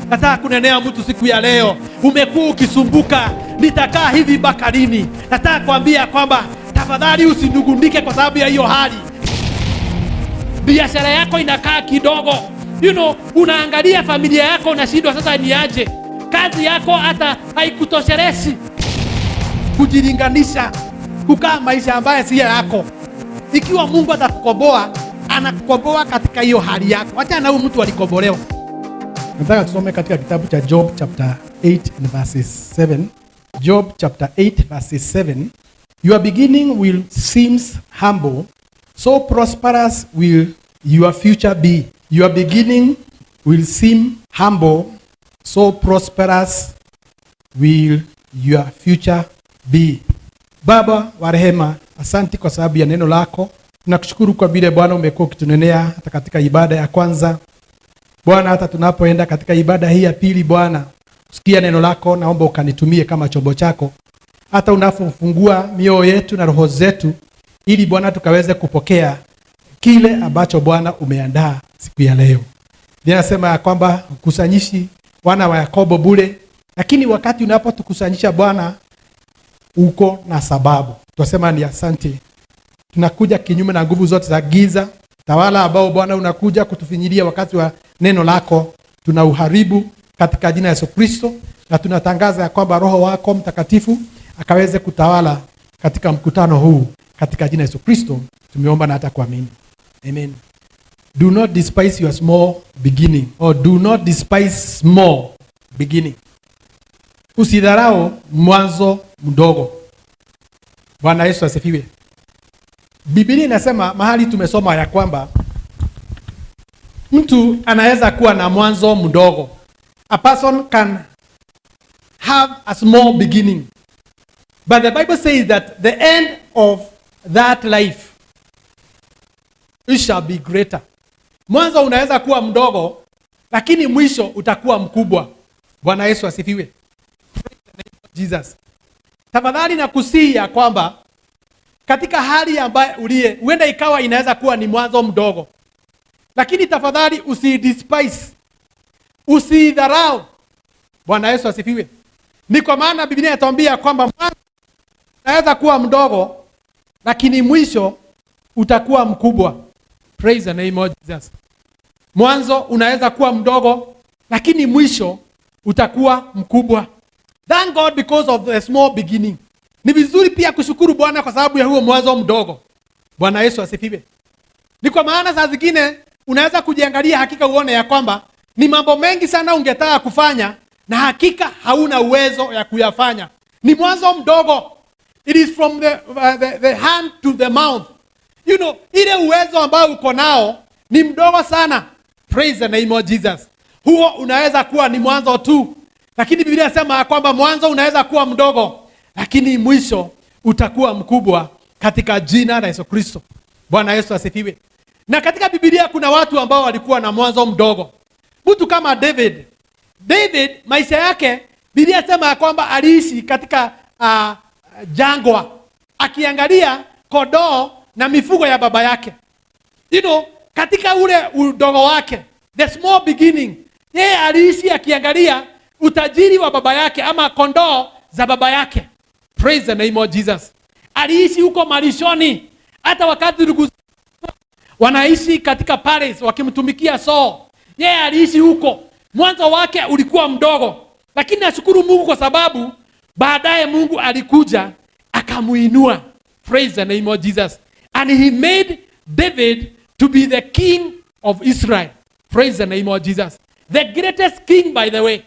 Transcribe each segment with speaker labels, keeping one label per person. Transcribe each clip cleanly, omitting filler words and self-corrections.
Speaker 1: Nataka kunenea mtu siku ya leo. Umekuwa ukisumbuka, nitakaa hivi mpaka lini? Nataka kuambia kwamba tafadhali usinung'unike kwa sababu ya hiyo hali. Biashara yako inakaa kidogo. Unaangalia familia yako unashindwa sasa ni aje. Kazi yako hata haikutoshelezi. Kujilinganisha, kukaa maisha ambayo si yako. Ikiwa Mungu atakukomboa, anakukomboa katika hiyo hali yako. Acha na huyu mtu alikombolewa. Nataka tusome katika kitabu cha Job chapter 8 and verses 7. Job chapter 8 verses 7. Your beginning will seem humble, so prosperous will your future be. Your beginning will seem humble, so prosperous will your future be. Baba wa rehema, asante kwa sababu ya neno lako. Tunakushukuru kwa vile Bwana umekuwa ukitunenea hata katika ibada ya kwanza. Bwana, hata tunapoenda katika ibada hii ya pili, Bwana, usikia neno lako, naomba ukanitumie kama chombo chako. Hata unapofungua mioyo yetu na roho zetu, ili Bwana tukaweze kupokea kile ambacho Bwana umeandaa siku ya leo. Ninasema ya kwamba ukusanyishi wana wa Yakobo bure, lakini wakati unapotukusanyisha Bwana uko na sababu. Tunasema ni asante. Tunakuja kinyume na nguvu zote za giza, tawala ambao Bwana unakuja kutufinyilia wakati wa neno lako, tunauharibu katika jina la Yesu Kristo, na tunatangaza ya kwamba Roho wako Mtakatifu akaweze kutawala katika mkutano huu katika jina la Yesu Kristo. Tumeomba na hata kuamini. Amen. Do not despise your small beginning, or do not despise small beginning. Usidharau mwanzo mdogo. Bwana Yesu asifiwe. Biblia inasema mahali tumesoma ya kwamba mtu anaweza kuwa na mwanzo mdogo. A person can have a small beginning. But the Bible says that the end of that life, it shall be greater. Mwanzo unaweza kuwa mdogo, lakini mwisho utakuwa mkubwa. Bwana Yesu asifiwe. Jesus. Tafadhali nakusihi ya kwamba katika hali ambayo uliye, huenda ikawa inaweza kuwa ni mwanzo mdogo, lakini tafadhali usidespise, usidharau. Bwana Yesu asifiwe. Ni kwa maana Biblia inatuambia kwamba mwanzo unaweza kuwa mdogo, lakini mwisho utakuwa mkubwa. Praise the name of Jesus. Mwanzo unaweza kuwa mdogo, lakini mwisho utakuwa mkubwa. Thank God because of the small beginning. Ni vizuri pia kushukuru Bwana kwa sababu ya huo mwanzo mdogo. Bwana Yesu asifiwe. Ni kwa maana saa zingine unaweza kujiangalia hakika uone ya kwamba ni mambo mengi sana ungetaka kufanya na hakika hauna uwezo ya kuyafanya. Ni mwanzo mdogo. It is from the hand to the mouth. Ile uwezo ambao uko nao ni mdogo sana. Praise the name of Jesus. Huo unaweza kuwa ni mwanzo tu. Lakini Biblia inasema kwamba mwanzo unaweza kuwa mdogo, lakini mwisho utakuwa mkubwa katika jina la Yesu Kristo. Bwana Yesu asifiwe. Na katika Biblia kuna watu ambao walikuwa na mwanzo mdogo. Mtu kama David. David maisha yake Biblia inasema kwamba aliishi katika jangwa akiangalia kondoo na mifugo ya baba yake. Katika ule udogo wake, the small beginning, yeye aliishi akiangalia utajiri wa baba yake ama kondoo za baba yake. Praise the name of Jesus. Aliishi huko malishoni. Hata wakati ndugu wanaishi katika palace wakimtumikia Saul, yeye aliishi huko. Mwanzo wake ulikuwa mdogo, lakini nashukuru Mungu kwa sababu baadaye Mungu alikuja akamuinua. Praise the name of Jesus. And he made David to be the king of Israel. Praise the name of Jesus. The greatest king, by the way.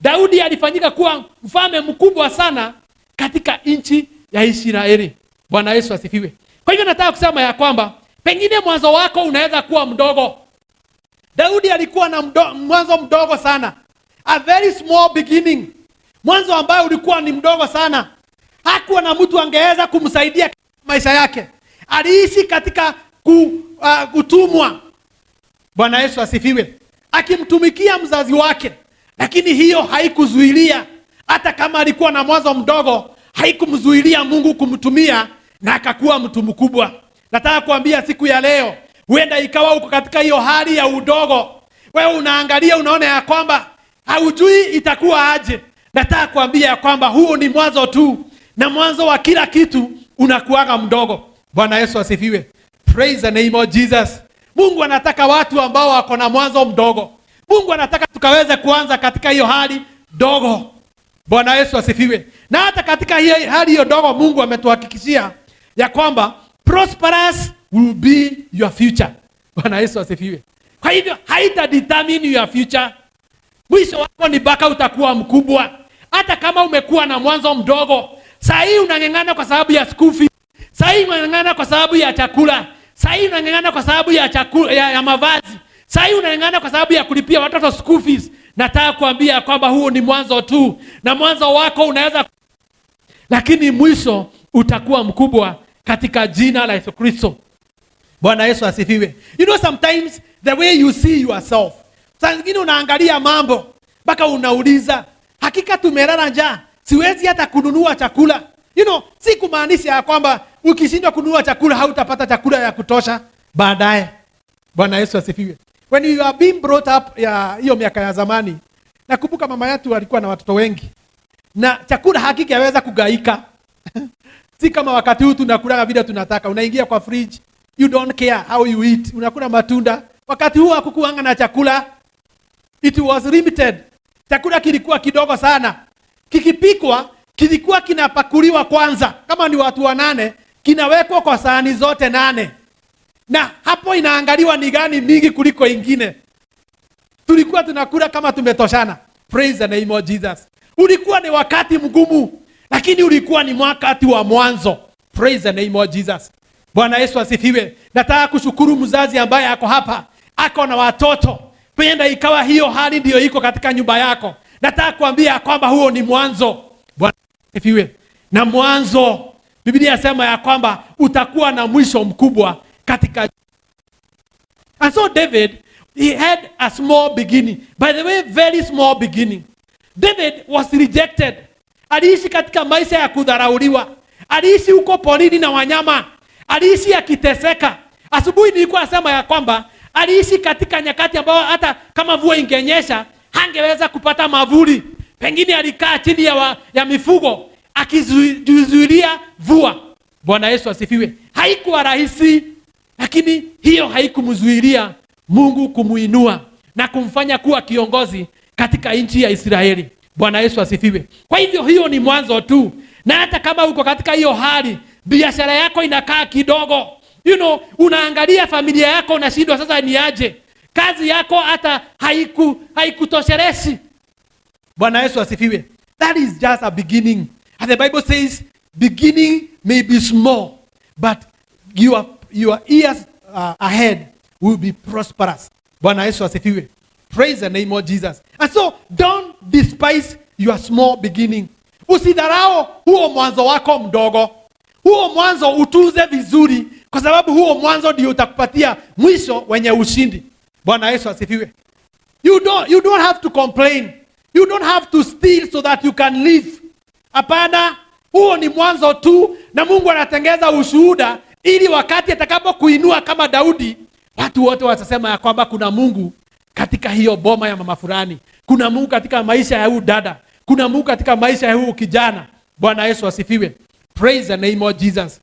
Speaker 1: Daudi alifanyika kuwa mfalme mkubwa sana katika nchi ya Israeli. Bwana Yesu asifiwe. Kwa hivyo nataka kusema ya kwamba pengine mwanzo wako unaweza kuwa mdogo. Daudi alikuwa na mwanzo mdogo sana. A very small beginning. Mwanzo ambao ulikuwa ni mdogo sana. Hakuwa na mtu angeweza kumsaidia maisha yake. Aliishi katika kutumwa. Bwana Yesu asifiwe. Akimtumikia mzazi wake. Lakini hiyo haikuzuilia, hata kama alikuwa na mwanzo mdogo, haikumzuilia Mungu kumtumia na akakuwa mtu mkubwa. Nataka kuambia siku ya leo, huenda ikawa uko katika hiyo hali ya udogo. Wewe unaangalia unaona ya kwamba haujui itakuwa aje. Nataka kuambia kwamba huo ni mwanzo tu, na mwanzo wa kila kitu unakuwaga mdogo. Bwana Yesu asifiwe. Praise the name of Jesus. Mungu anataka watu ambao wako na mwanzo mdogo. Mungu anataka tukaweze kuanza katika hiyo hali dogo. Bwana Yesu asifiwe. Na hata katika hiyo hali hiyo dogo, Mungu ametuhakikishia ya kwamba prosperous will be your future. Bwana Yesu asifiwe. Kwa hivyo haita determine your future. Mwisho wako ni baka utakuwa mkubwa. Hata kama umekuwa na mwanzo mdogo, saa hii unang'ang'ana kwa sababu ya school fees. Saa hii unang'ang'ana kwa sababu ya chakula. Saa hii unang'ang'ana kwa sababu ya chakula, ya mavazi. Saa hii unang'ang'ana kwa sababu ya kulipia watoto school fees. Nataka kuambia kwamba huo ni mwanzo tu, na mwanzo wako unaweza, lakini mwisho utakuwa mkubwa katika jina la Yesu Kristo. Bwana Yesu asifiwe. You know, sometimes the way you see yourself, saa nyingine unaangalia mambo mpaka unauliza, hakika tumelala njaa, siwezi hata kununua chakula. You know, si kumaanisha ya kwamba ukishindwa kununua chakula hautapata chakula ya kutosha baadaye. Bwana Yesu asifiwe. When you are being brought up ya hiyo miaka ya zamani, nakumbuka mama yetu alikuwa na watoto wengi, na chakula hakika yaweza kugaika. Si kama wakati huu tunakula vile tunataka. Unaingia kwa fridge, you don't care how you eat. Unakula matunda. Wakati huu hakukuanga na chakula. It was limited. Chakula kilikuwa kidogo sana. Kikipikwa, kilikuwa kinapakuliwa kwanza. Kama ni watu 8, kinawekwa kwa sahani zote 8. Na hapo inaangaliwa ni gani mingi kuliko ingine. Tulikuwa tunakula kama tumetoshana. Praise the name of Jesus. Ulikuwa ni wakati mgumu, lakini ulikuwa ni wakati wa mwanzo. Praise the name of Jesus. Bwana Yesu asifiwe. Nataka kushukuru mzazi ambaye ako hapa, ako na watoto. Penda ikawa hiyo hali ndio iko katika nyumba yako. Nataka kuambia kwamba huo ni mwanzo. Bwana asifiwe. Na mwanzo, Biblia inasema ya kwamba utakuwa na mwisho mkubwa katika. And so David, he had a small beginning. By the way, very small beginning. David was rejected. Aliishi katika maisha ya kudharauliwa. Aliishi huko porini na wanyama. Aliishi akiteseka. Asubuhi nilikuwa nasema ya kwamba aliishi katika nyakati ambao hata kama mvua ingenyesha hangeweza kupata mavuli. Pengine alikaa chini ya mifugo akizuilia mvua. Bwana Yesu asifiwe. Haikuwa rahisi, lakini hiyo haikumzuilia Mungu kumuinua na kumfanya kuwa kiongozi katika nchi ya Israeli. Bwana Yesu asifiwe. Kwa hivyo hiyo ni mwanzo tu. Na hata kama uko katika hiyo hali, biashara yako inakaa kidogo. You know, unaangalia familia yako unashindwa sasa ni aje. Kazi yako hata haikutoshelezi. Bwana Yesu asifiwe. That is just a beginning. And the Bible says, beginning may be small, but your years ahead will be prosperous. Bwana Yesu asifiwe. Praise the name of Jesus. And so, don't despise your small beginning. Usidharau huo mwanzo wako mdogo. Huo mwanzo utunze vizuri, kwa sababu huo mwanzo ndio utakupatia mwisho wenye ushindi. Bwana Yesu asifiwe. You don't have to complain. You don't have to steal so that you can live. Hapana, huo ni mwanzo tu, na Mungu anatengeza ushuhuda ili wakati atakapokuinua kama Daudi, watu wote watasema ya kwamba kuna Mungu katika hiyo boma ya mama fulani. Kuna Mungu katika maisha ya huyu dada. Kuna Mungu katika maisha ya huyu kijana. Bwana Yesu asifiwe. Praise the name of Jesus.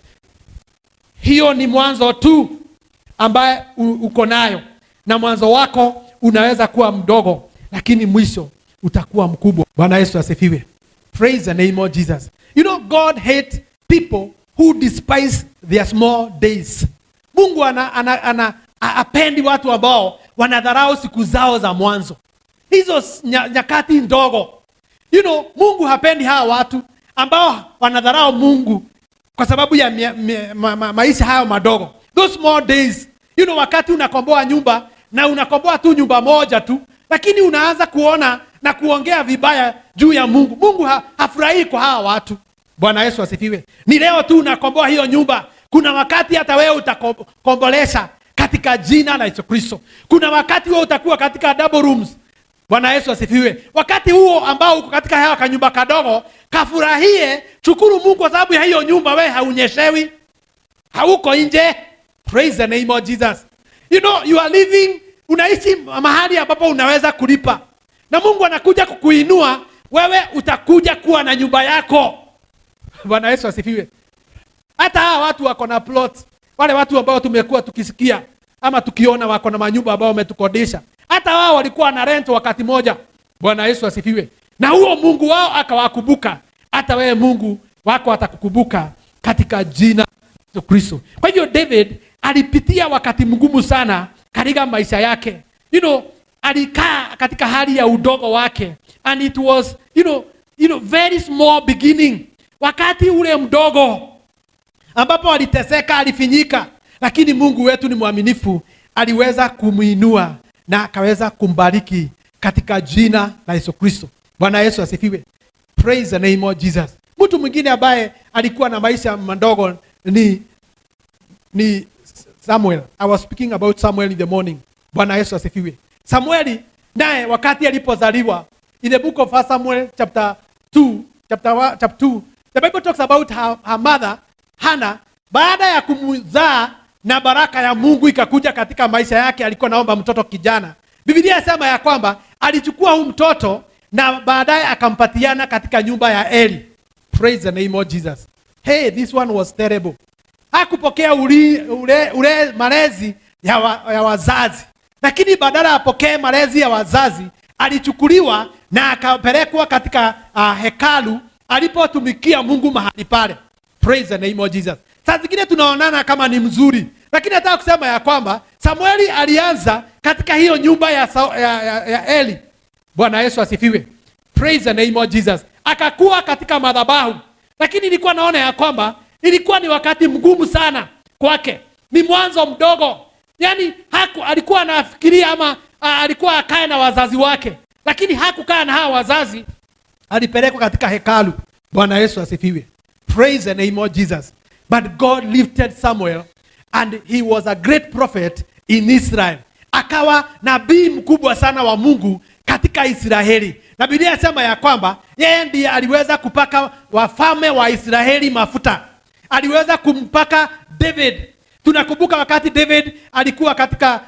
Speaker 1: Hiyo ni mwanzo tu ambaye uko nayo, na mwanzo wako unaweza kuwa mdogo, lakini mwisho utakuwa mkubwa. Bwana Yesu asifiwe. Praise the name of Jesus. You know, God hates people who despise their small days. Mungu apendi watu ambao wanadharau siku zao za mwanzo. Hizo nyakati ndogo. You know, Mungu hapendi hawa watu ambao wanadharau Mungu kwa sababu ya maisha hayo madogo. Those small days. You know, wakati unakomboa nyumba na unakomboa tu nyumba moja tu, lakini unaanza kuona na kuongea vibaya juu ya Mungu. Mungu hafurahi kwa hawa watu. Bwana Yesu asifiwe. Ni leo tu unakomboa hiyo nyumba. Kuna wakati hata wewe utakombolesha katika jina la Yesu Kristo. Kuna wakati wewe utakuwa katika double rooms. Bwana Yesu asifiwe. Wakati huo ambao uko katika hawa kanyumba kadogo, kafurahie, shukuru Mungu kwa sababu ya hiyo nyumba. Wewe haunyeshewi, hauko nje. Praise the name of Jesus. You know, you are living, unaishi mahali ambapo unaweza kulipa. na Mungu anakuja kukuinua wewe, utakuja kuwa na nyumba yako. Bwana Yesu asifiwe. Hata hawa watu wako na plot, wale watu ambao tumekuwa tukisikia ama tukiona wako na manyumba ambao wametukodisha, hata wao walikuwa na rent wakati moja. Bwana Yesu asifiwe. Na huo Mungu wao akawakumbuka. Hata wewe Mungu wako atakukumbuka katika jina la Yesu Kristo. Kwa hivyo David alipitia wakati mgumu sana katika maisha yake. Alikaa katika hali ya udogo wake, and it was very small beginning. Wakati ule mdogo ambapo aliteseka, alifinyika, lakini Mungu wetu ni mwaminifu, aliweza kumuinua na akaweza kumbariki katika jina la Yesu Kristo. Bwana Yesu asifiwe. Praise the name of Jesus. Mtu mwingine ambaye alikuwa na maisha madogo ni Samuel. I was speaking about Samuel in the morning. Bwana Yesu asifiwe. Samueli naye wakati alipozaliwa, in the book of 1 Samuel chapter 2, the Bible talks about her mother Hannah. Baada ya kumzaa na baraka ya Mungu ikakuja katika maisha yake, alikuwa naomba mtoto kijana. Biblia inasema ya kwamba alichukua huyu mtoto na baadaye akampatiana katika nyumba ya Eli. Praise the name of Jesus. Hey, this one was terrible. Hakupokea ule malezi ya wazazi. Lakini badala apokee malezi ya wazazi, alichukuliwa na akapelekwa katika hekalu alipotumikia Mungu mahali pale. Praise the name of Jesus. Saa zingine tunaonana kama ni mzuri, lakini nataka kusema ya kwamba Samueli alianza katika hiyo nyumba ya Eli. Bwana Yesu asifiwe. Praise the name of Jesus. Akakuwa katika madhabahu, lakini nilikuwa naona ya kwamba ilikuwa ni wakati mgumu sana kwake. Ni mwanzo mdogo. Yaani alikuwa anafikiria ama alikuwa akae na wazazi wake, lakini hakukaa na hawa wazazi, alipelekwa katika hekalu. Bwana Yesu asifiwe. Praise the name of Jesus. But God lifted Samuel and he was a great prophet in Israel. Akawa nabii mkubwa sana wa Mungu katika Israeli. Na Biblia inasema ya kwamba yeye ndiye aliweza kupaka wafalme wa Israeli mafuta. Aliweza kumpaka David. Tunakumbuka wakati David alikuwa katika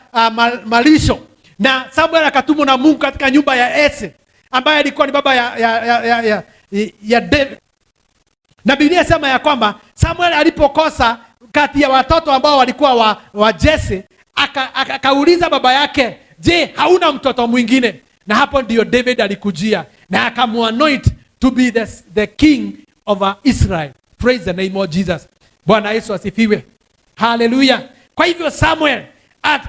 Speaker 1: malisho na Samuel akatumwa na Mungu katika nyumba ya Ese ambaye alikuwa ni baba ya David. Na Biblia inasema ya kwamba Samuel alipokosa kati ya watoto ambao walikuwa wa Jesse, akauliza baba yake, je, hauna mtoto mwingine? Na hapo ndio David alikujia na akamuanoint to be the king of Israel. Praise the name of Jesus. Bwana Yesu asifiwe. Hallelujah. Kwa hivyo Samuel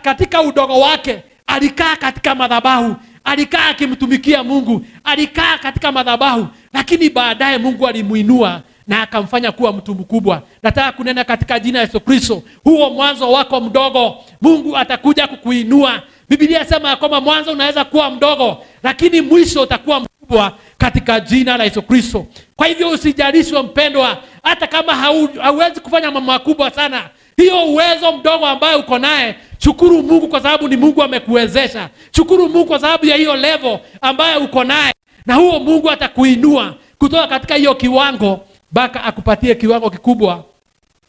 Speaker 1: katika udogo wake alikaa katika madhabahu, alikaa akimtumikia Mungu, alikaa katika madhabahu, lakini baadaye Mungu alimuinua na akamfanya kuwa mtu mkubwa. Nataka kunena katika jina la Yesu Kristo, huo mwanzo wako mdogo, Mungu atakuja kukuinua. Biblia inasema kwamba mwanzo unaweza kuwa mdogo, lakini mwisho utakuwa mkubwa katika jina la Yesu Kristo. Kwa hivyo usijalishwe mpendwa, hata kama hauwezi kufanya mambo makubwa sana. Hiyo uwezo mdogo ambayo uko naye, shukuru Mungu kwa sababu ni Mungu amekuwezesha. Shukuru Mungu kwa sababu ya hiyo level ambayo uko naye, na huo Mungu atakuinua kutoka katika hiyo kiwango mpaka akupatie kiwango kikubwa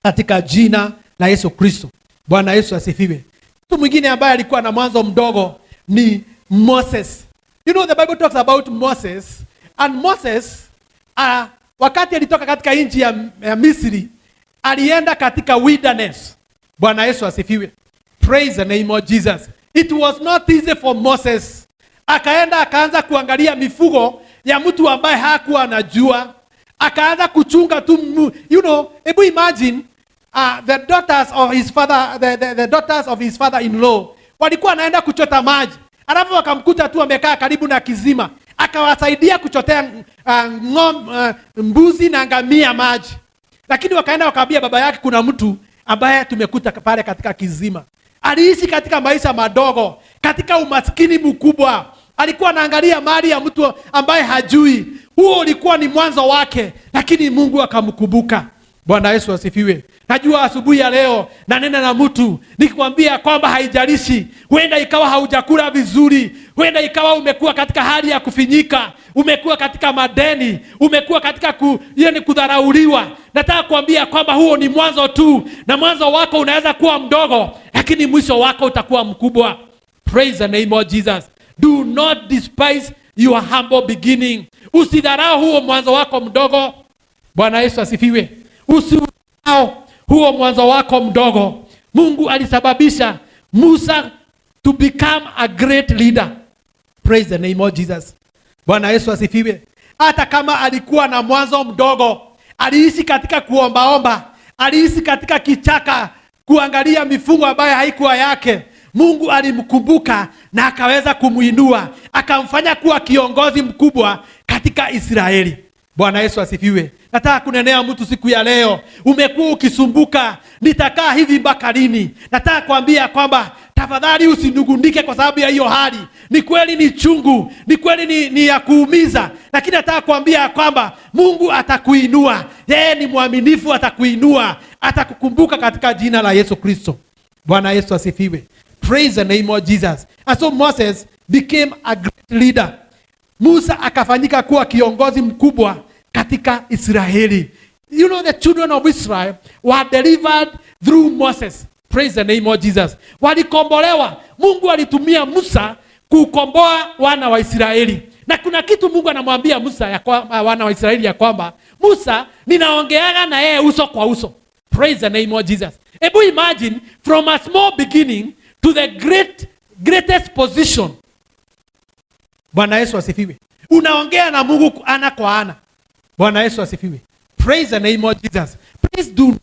Speaker 1: katika jina la Yesu Kristo. Bwana Yesu asifiwe. Mtu mwingine ambaye alikuwa na mwanzo mdogo ni Moses. The Bible talks about Moses, and Moses wakati alitoka katika nchi ya Misri, alienda katika wilderness. Bwana Yesu asifiwe. Praise the name of Jesus. It was not easy for Moses. Akaanza kuangalia mifugo ya mtu ambaye hakuwa anajua. Akaanza kuchunga tu, hebu imagine the daughters of his father, the daughters of his father-in-law walikuwa wanaenda kuchota maji. Alafu wakamkuta tu amekaa karibu na kizima. Akawasaidia kuchotea mbuzi na ngamia maji. Lakini wakaenda wakaambia baba yake, kuna mtu ambaye tumekuta pale katika kizima. Aliishi katika maisha madogo, katika umaskini mkubwa. Alikuwa anaangalia mali ya mtu ambaye hajui. Huo ulikuwa ni mwanzo wake, lakini Mungu akamkumbuka. Bwana Yesu asifiwe. Najua asubuhi ya leo na nena na mtu nikikwambia kwamba haijalishi, huenda ikawa haujakula vizuri, huenda ikawa umekuwa katika hali ya kufinyika, umekuwa katika madeni, umekuwa katika kudharauliwa. Nataka kuambia kwamba huo ni mwanzo tu, na mwanzo wako unaweza kuwa mdogo, lakini mwisho wako utakuwa mkubwa. Praise the name of Jesus. Do not despise your humble beginning. Usidharau huo mwanzo wako mdogo. Bwana Yesu asifiwe. Usidharau huo mwanzo wako mdogo. Mungu alisababisha Musa to become a great leader. Praise the name of Jesus. Bwana Yesu asifiwe. Hata kama alikuwa na mwanzo mdogo, aliishi katika kuombaomba, aliishi katika kichaka kuangalia mifugo ambayo haikuwa yake. Mungu alimkumbuka na akaweza kumuinua, akamfanya kuwa kiongozi mkubwa katika Israeli. Bwana Yesu asifiwe. Nataka kunenea mtu siku ya leo. Umekuwa ukisumbuka, nitakaa hivi mpaka lini? Nataka kuambia kwamba tafadhali usinungundike kwa sababu ya hiyo hali. Ni kweli ni chungu, ni kweli ni ya kuumiza, lakini nataka kuambia kwamba Mungu atakuinua. Yeye ni mwaminifu, atakuinua, atakukumbuka katika jina la Yesu Kristo. Bwana Yesu asifiwe. Praise the name of Jesus. And so Moses became a great leader. Musa akafanyika kuwa kiongozi mkubwa katika Israeli. You know, the children of Israel were delivered through Moses. Praise the name of Jesus. Walikombolewa. Mungu alitumia Musa kukomboa wana wa Israeli. Na kuna kitu Mungu anamwambia Musa wana wa Israeli ya kwamba, Musa, ninaongeaga na yeye uso kwa uso. Praise the name of Jesus. Ebu imagine from a small beginning to the greatest position. Bwana Yesu asifiwe. Unaongea na Mungu ana kwa ana. Bwana Yesu asifiwe. Praise the name of Jesus. Please do not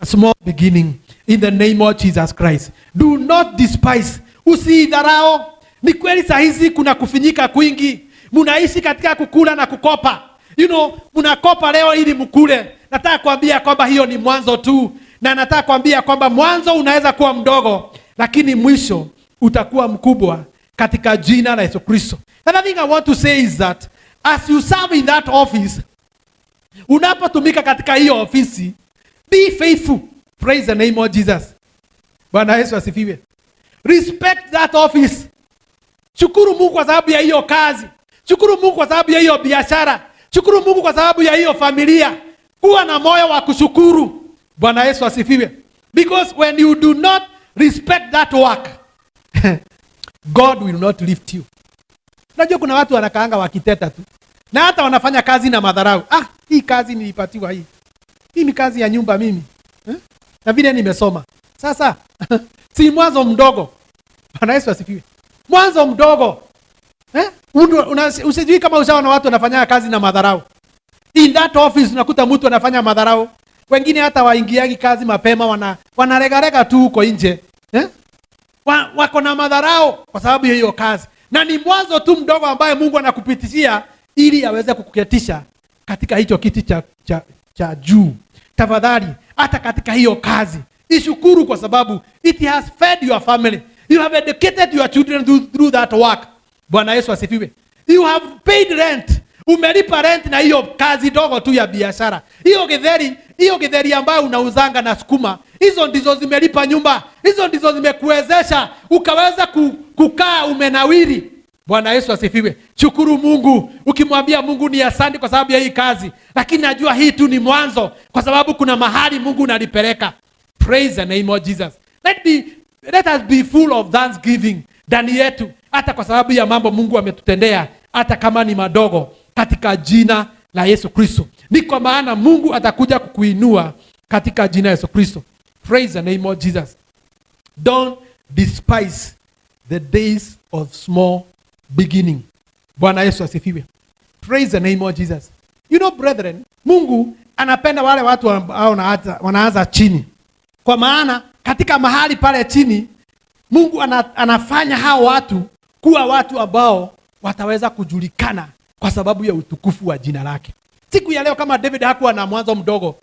Speaker 1: a small beginning in the name of Jesus Christ. Do not despise. Usidharau. Ni kweli saa hizi kuna kufinyika kwingi. Munaishi katika kukula na kukopa. You know, munakopa leo ili mkule. Nataka kuambia kwamba hiyo ni mwanzo tu. Na nataka kuambia kwamba mwanzo unaweza kuwa mdogo, lakini mwisho utakuwa mkubwa katika jina la Yesu Kristo. Another thing I want to say is that as you serve in that office, unapotumika katika hiyo ofisi, be faithful. Praise the name of Jesus. Bwana Yesu asifiwe. Respect that office. Shukuru Mungu kwa sababu ya hiyo kazi. Shukuru Mungu kwa sababu ya hiyo biashara. Shukuru Mungu kwa sababu ya hiyo familia. Kuwa na moyo wa kushukuru. Bwana Yesu asifiwe. Because when you do not respect that work, God will not lift you. Unajua kuna watu wanakaanga wakiteta tu. Na hata wanafanya kazi na madharau. Hii kazi nilipatiwa hii. Hii ni kazi ya nyumba mimi. Na vile nimesoma. Sasa si mwanzo mdogo. Bwana Yesu asifiwe. Mwanzo mdogo. Usijui kama ushaona watu wanafanya kazi na madharau. In that office unakuta mtu anafanya madharau. Wengine hata waingiagi kazi mapema, wanaregarega tu huko nje. Wako na madharau kwa sababu ya hiyo kazi. Na ni mwanzo tu mdogo ambaye Mungu anakupitishia ili aweze kukuketisha katika hicho kiti cha juu. Tafadhali hata katika hiyo kazi ishukuru kwa sababu it has fed your family. You have educated your children through that work. Bwana Yesu asifiwe. You have paid rent. Umelipa rent na hiyo kazi dogo tu ya biashara. Hiyo githeri ambayo unauzanga na sukuma, hizo ndizo zimelipa nyumba. Hizo ndizo zimekuwezesha ukaweza kukaa umenawiri. Bwana Yesu asifiwe. Shukuru Mungu. Ukimwambia Mungu ni asante kwa sababu ya hii kazi, lakini najua hii tu ni mwanzo kwa sababu kuna mahali Mungu unalipeleka. Praise the name of Jesus. Let us be full of thanksgiving ndani yetu, hata kwa sababu ya mambo Mungu ametutendea, hata kama ni madogo, katika jina la Yesu Kristo. Ni kwa maana Mungu atakuja kukuinua katika jina la Yesu Kristo. Praise the name of Jesus. Don't despise the days of small beginning. Bwana Yesu asifiwe. Praise the name of Jesus. You know brethren, Mungu anapenda wale watu ambao wanaanza chini. Kwa maana katika mahali pale chini, Mungu anafanya hao watu kuwa watu ambao wataweza kujulikana kwa sababu ya utukufu wa jina lake. Siku ya leo kama David hakuwa na mwanzo mdogo,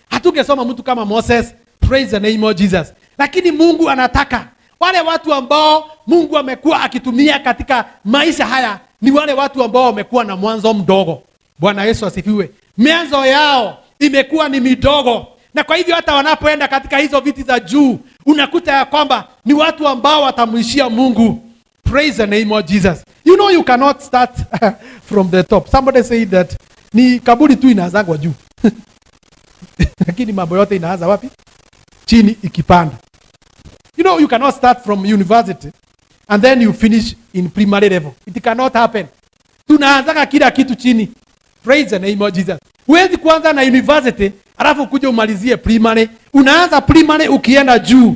Speaker 1: hatungesoma mtu kama Moses. Praise the name of Jesus. Lakini Mungu anataka wale watu ambao Mungu amekuwa akitumia katika maisha haya ni wale watu ambao wamekuwa na mwanzo mdogo. Bwana Yesu asifiwe. Mianzo yao imekuwa ni midogo. Na kwa hivyo hata wanapoenda katika hizo viti za juu, unakuta ya kwamba ni watu ambao watamwishia Mungu. Praise the name of Jesus. You know you cannot start from the top. Somebody said that ni kaburi tu inaanza juu. Lakini mambo yote inaanza wapi? Chini ikipanda. You know you cannot start from university and then you finish in primary level. It cannot happen. Tunaanza kila kitu chini. Praise the name of Jesus. Huwezi kuanza na university alafu kuja umalizie primary. Unaanza primary ukienda juu.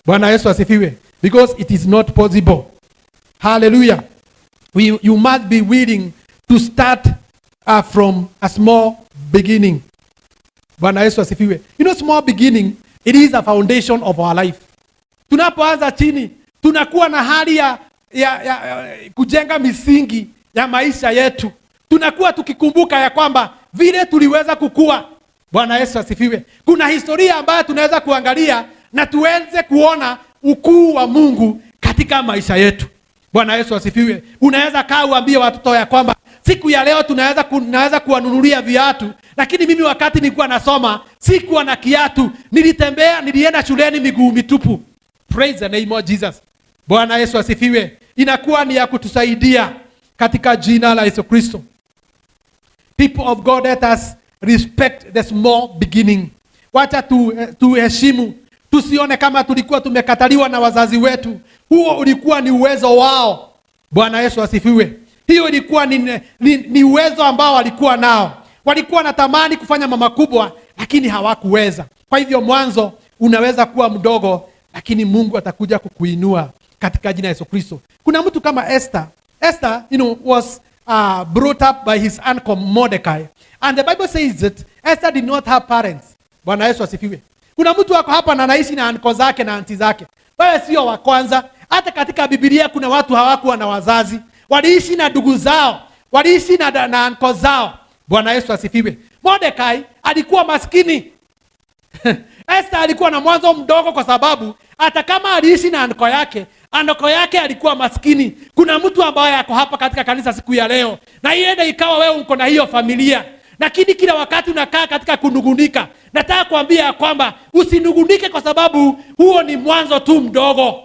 Speaker 1: Bwana Yesu asifiwe. Because it is not possible. Hallelujah. You must be willing to start from a small beginning. Bwana Yesu asifiwe. You know, small beginning, it is a foundation of our life. Tunapoanza chini, tunakuwa na hali ya kujenga misingi ya maisha yetu. Tunakuwa tukikumbuka ya kwamba vile tuliweza kukua. Bwana Yesu asifiwe. Kuna historia ambayo tunaweza kuangalia na tuweze kuona ukuu wa Mungu katika maisha yetu. Bwana Yesu asifiwe. Unaweza kaa uambie watoto ya kwamba siku ya leo tunaweza kuwanunulia viatu, lakini mimi wakati nilikuwa nasoma sikuwa na kiatu, nilienda shuleni miguu mitupu. Praise the name of Jesus. Bwana Yesu asifiwe. Inakuwa ni ya kutusaidia katika jina la Yesu Kristo. People of God, let us respect the small beginning. Wacha tuheshimu. Tusione kama tulikuwa tumekataliwa na wazazi wetu. Huo ulikuwa ni uwezo wao. Bwana Yesu asifiwe. Hiyo ilikuwa ni uwezo ambao walikuwa nao. Walikuwa na tamani kufanya mambo makubwa, lakini hawakuweza. Kwa hivyo mwanzo unaweza kuwa mdogo, lakini Mungu atakuja kukuinua katika jina la Yesu Kristo. Kuna mtu kama Esther. Esther, was brought up by his uncle Mordecai. And the Bible says that Esther did not have parents. Bwana Yesu asifiwe. Kuna mtu wako hapa na anaishi na uncle zake na aunti zake. Wewe sio wa kwanza. Hata katika Biblia kuna watu hawakuwa na wazazi. Waliishi na ndugu zao. Waliishi na uncle zao. Bwana Yesu asifiwe. Mordecai alikuwa maskini. Esther alikuwa na mwanzo mdogo kwa sababu hata kama aliishi na uncle yake alikuwa maskini. Kuna mtu ambaye yako hapa katika kanisa siku ya leo, na iende ikawa wewe uko na hiyo familia, lakini kila wakati unakaa katika kunugunika. Nataka kuambia kwamba usinugunike, kwa sababu huo ni mwanzo tu mdogo.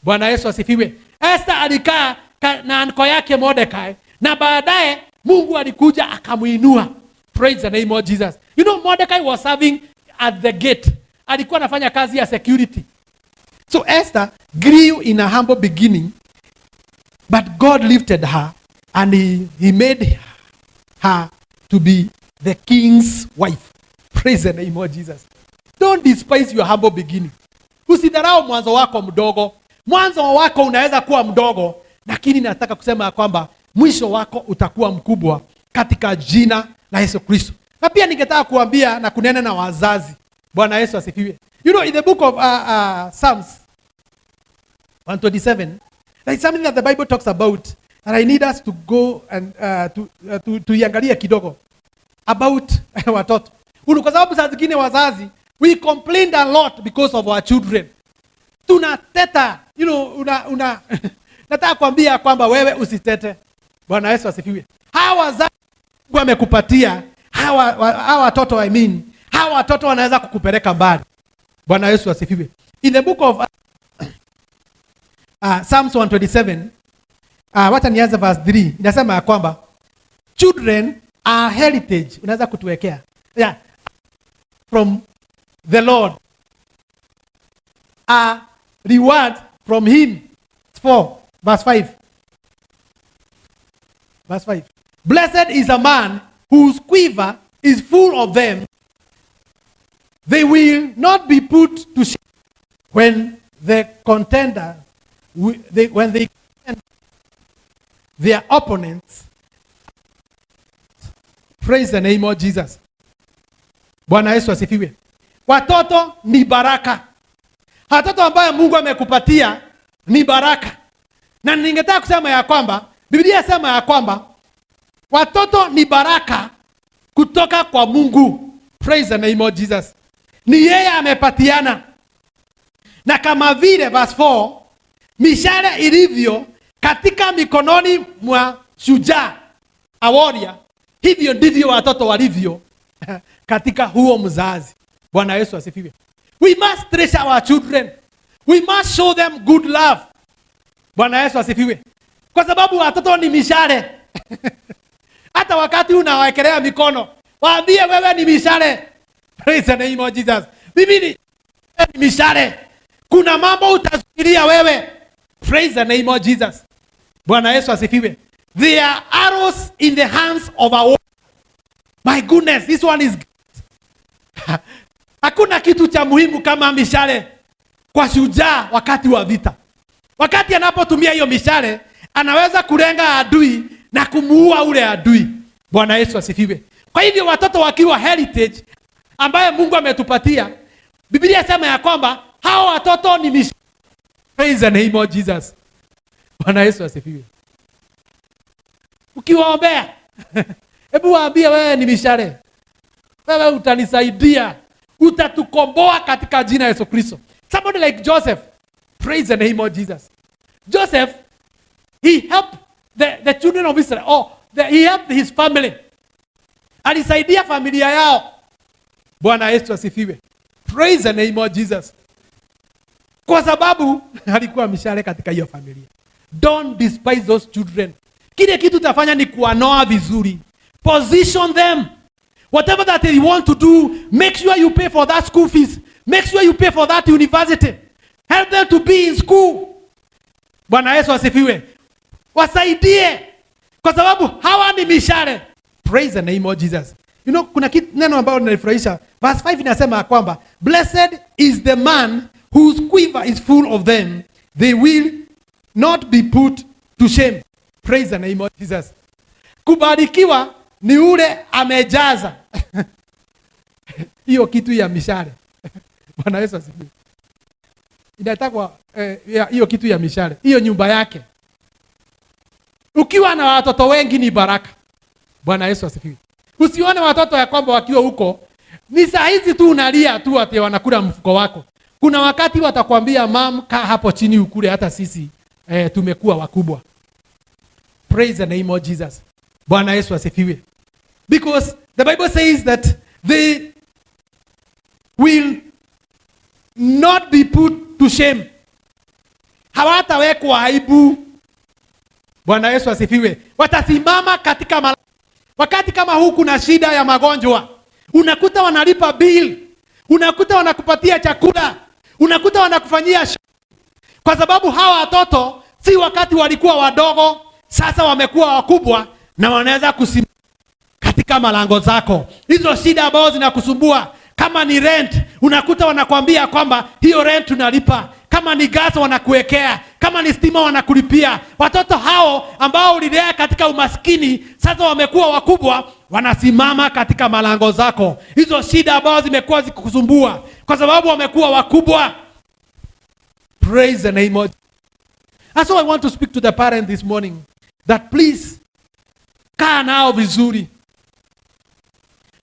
Speaker 1: Bwana Yesu asifiwe. Esther alikaa na uncle yake Mordecai, na baadaye Mungu alikuja akamuinua. Praise the name of Jesus. You know, Mordecai was serving at the gate. Alikuwa anafanya kazi ya security. So Esther grew in a humble beginning, but God lifted her and he made her to be the king's wife. Praise the name of Jesus. Don't despise your humble beginning. Usidharau mwanzo wako mdogo. Mwanzo wako unaweza kuwa mdogo, lakini nataka kusema ya kwamba mwisho wako utakuwa mkubwa katika jina la Yesu Kristo. Na pia ningetaka kuambia na kunena na wazazi. Bwana Yesu asifiwe. You know, in the book of Psalms 127, there is something that the Bible talks about, and I need us to go and tuiangalia kidogo about watoto. Kwa sababu saa zingine wazazi, we complain a lot because of our children. Tunateta, nataka kuambia kwamba wewe usitete. Bwana Yesu asifiwe. Hawa wazazi wamekupatia, hawa watoto hawa watoto wanaweza kukupeleka mbali. Bwana Yesu asifiwe. In the book of Psalms 127, wacha nianze verse 3. Inasema ya kwamba children are heritage. Unaweza kutuwekea. Yeah. From the Lord. A reward from him. 4 verse 5. Verse 5. Blessed is a man whose quiver is full of them. They will not be put to shame when they contend their opponents. Praise the name of Jesus. Bwana Yesu asifiwe. Watoto ni baraka. Watoto ambayo Mungu amekupatia ni baraka. Na ningetaka kusema ya kwamba Biblia inasema ya kwamba watoto ni baraka kutoka kwa Mungu. Praise the name of Jesus. Ni yeye amepatiana. Na kama vile verse 4, mishale ilivyo katika mikononi mwa shujaa, a warrior, hivyo ndivyo watoto walivyo katika huo mzazi. Bwana Yesu asifiwe. We must treasure our children. We must show them good love. Bwana Yesu asifiwe. Kwa sababu watoto ni mishale. Hata wakati unawaekelea mikono, waambie wewe ni mishale. Praise the name of Jesus. Mimi ni mishale. Kuna mambo utazuilia wewe. Praise the name of Jesus. Bwana Yesu asifiwe. They are arrows in the hands of a warrior. My goodness, this one is hakuna kitu cha muhimu kama mishale kwa shujaa wakati wa vita. Wakati anapotumia hiyo mishale, anaweza kulenga adui na kumuua ule adui. Bwana Yesu asifiwe. Kwa hivyo watoto wakiwa heritage ambaye Mungu ametupatia, Biblia inasema ya kwamba hao watoto ni mishale. Praise the name of Jesus. Bwana Yesu asifiwe. Ukiwaombea, hebu waambie wewe ni mishale. Wewe utanisaidia. Utatukomboa katika jina la Yesu Kristo. Somebody like Joseph. Praise the name of Jesus. Joseph, he helped the children of Israel. He helped his family. Alisaidia familia yao. Bwana Yesu asifiwe. Praise the name of Jesus. Kwa sababu alikuwa mishale katika hiyo familia. Don't despise those children. Kile kitu utafanya ni kuanoa vizuri. Position them. Whatever that you want to do, make sure you pay for that school fees. Make sure you pay for that university. Help them to be in school. Bwana Yesu asifiwe. Wasaidie. Kwa sababu hawa ni mishale. Praise the name of Jesus. You know, kuna neno ambalo linanifurahisha. Verse 5 inasema kwamba blessed is the man whose quiver is full of them. They will not be put to shame. Praise the name of Jesus. Kubarikiwa ni ule amejaza hiyo kitu ya mishale. Bwana Yesu asifiwe. Inatakwa hiyo kitu ya mishale, hiyo nyumba yake. Ukiwa na watoto wengi ni baraka. Bwana Yesu asifiwe. Usione watoto ya kwamba wakiwa huko ni saa hizi tu unalia tu ati wanakula mfuko wako. Kuna wakati watakwambia mam, kaa hapo chini ukule, hata sisi tumekuwa wakubwa. Praise the name of Jesus. Bwana Yesu asifiwe. Because the Bible says that they will not be put to shame. Hawatawekwa aibu. Bwana Yesu asifiwe. Watasimama katika wakati kama huu kuna shida ya magonjwa. Unakuta wanalipa bill. Unakuta wanakupatia chakula. Unakuta wanakufanyia kwa sababu hawa watoto si wakati walikuwa wadogo, sasa wamekuwa wakubwa na wanaweza kusimama katika malango zako. Hizo shida ambazo zinakusumbua, kama ni rent, unakuta wanakuambia kwamba hiyo rent tunalipa. Kama ni gas wanakuwekea, kama ni stima wanakulipia. Watoto hao ambao ulilea katika umaskini, sasa wamekuwa wakubwa, wanasimama katika malango zako. Hizo shida ambazo zimekuwa zikusumbua kwa sababu wamekuwa wakubwa. Praise the name of. And so I want to speak to the parent this morning that please kaa nao vizuri.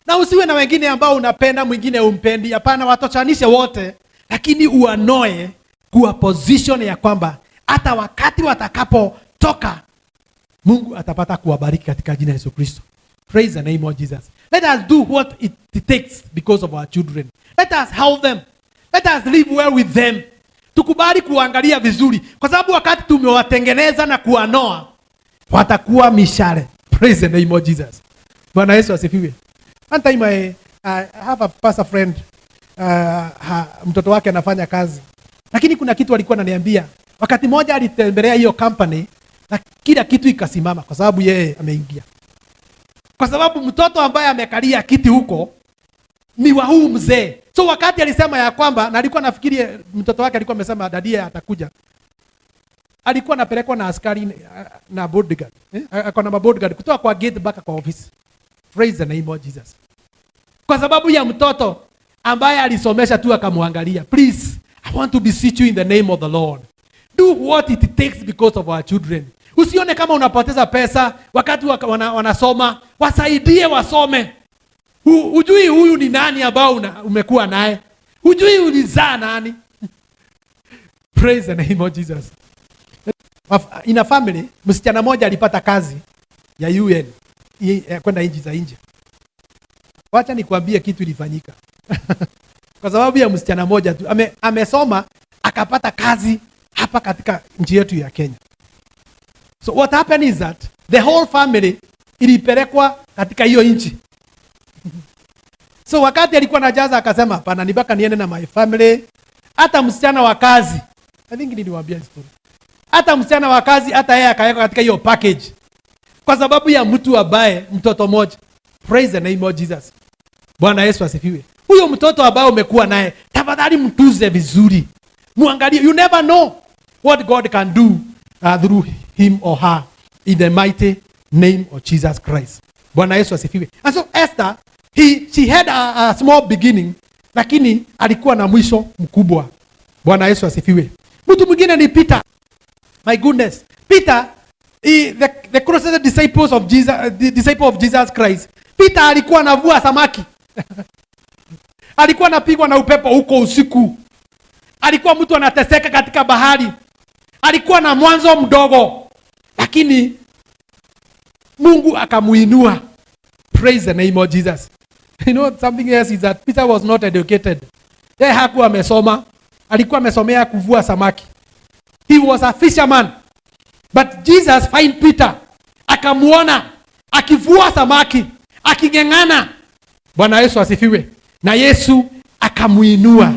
Speaker 1: Na usiwe na wengine ambao unapenda mwingine umpendi. Hapana, watochanishe wote, lakini uanoe kuwa position ya kwamba hata wakati watakapotoka Mungu atapata kuwabariki katika jina la Yesu Kristo. Praise the name of Jesus. Let us do what it takes because of our children. Let us help them. Let us live well with them. Tukubali kuangalia vizuri kwa sababu wakati tumewatengeneza na kuanoa watakuwa mishale. Praise the name of Jesus. Bwana Yesu asifiwe. One time I have a pastor friend, mtoto wake anafanya kazi. Lakini kuna kitu alikuwa ananiambia. Wakati moja alitembelea hiyo company na kila kitu ikasimama kwa sababu yeye ameingia. Kwa sababu mtoto ambaye amekalia kiti huko ni wa huu mzee. So wakati alisema ya kwamba, na alikuwa nafikiri mtoto wake alikuwa amesema dadie atakuja. Alikuwa anapelekwa na askari na bodyguard. Akona bodyguard kutoka kwa gate mpaka kwa office. Praise the name of Jesus. Kwa sababu ya mtoto ambaye alisomesha tu akamwangalia. Please, I want to beseech you in the name of the Lord. Do what it takes because of our children. Usione kama unapoteza pesa wakati wanasoma, wasaidie wasome. Hujui huyu ni nani ambao umekuwa naye. Hujui ulizaa nani. Praise the name of Jesus. In a family, msichana mmoja alipata kazi ya UN kwenda nchi za nje. Wacha nikwambie kitu ilifanyika. Kwa sababu ya msichana mmoja tu amesoma akapata kazi hapa katika nchi yetu ya Kenya. So what happened is that the whole family ilipelekwa katika hiyo nchi. So wakati alikuwa anajaza akasema hapana, nibaka niende na my family. Hata msichana wa kazi, I think niliwaambia story. hata msichana wa kazi, hata yeye akaweka katika hiyo package kwa sababu ya mtu ambaye mtoto mmoja. Praise the name of Jesus. Bwana Yesu asifiwe. Huyo mtoto ambaye umekuwa naye, tafadhali mtuze vizuri, muangalie. You never know what God can do through him or her, in the mighty name of Jesus Christ. Bwana Yesu asifiwe. And so Esther, she had a small beginning, lakini alikuwa na mwisho mkubwa. Bwana Yesu asifiwe. Mtu mwingine ni Peter. My goodness. Peter, the closest disciple of Jesus Christ. Peter alikuwa anavua samaki. Alikuwa anapigwa na upepo huko usiku. Alikuwa mtu anateseka katika bahari. Alikuwa na mwanzo mdogo, lakini Mungu akamuinua. Praise the name of Jesus. You know, something else is that Peter was not educated. Yeye hakuwa amesoma. Alikuwa amesomea kuvua samaki. He was a fisherman. But Jesus find Peter, akamuona akivua samaki, aking'ang'ana. Bwana Yesu asifiwe. Na Yesu akamuinua.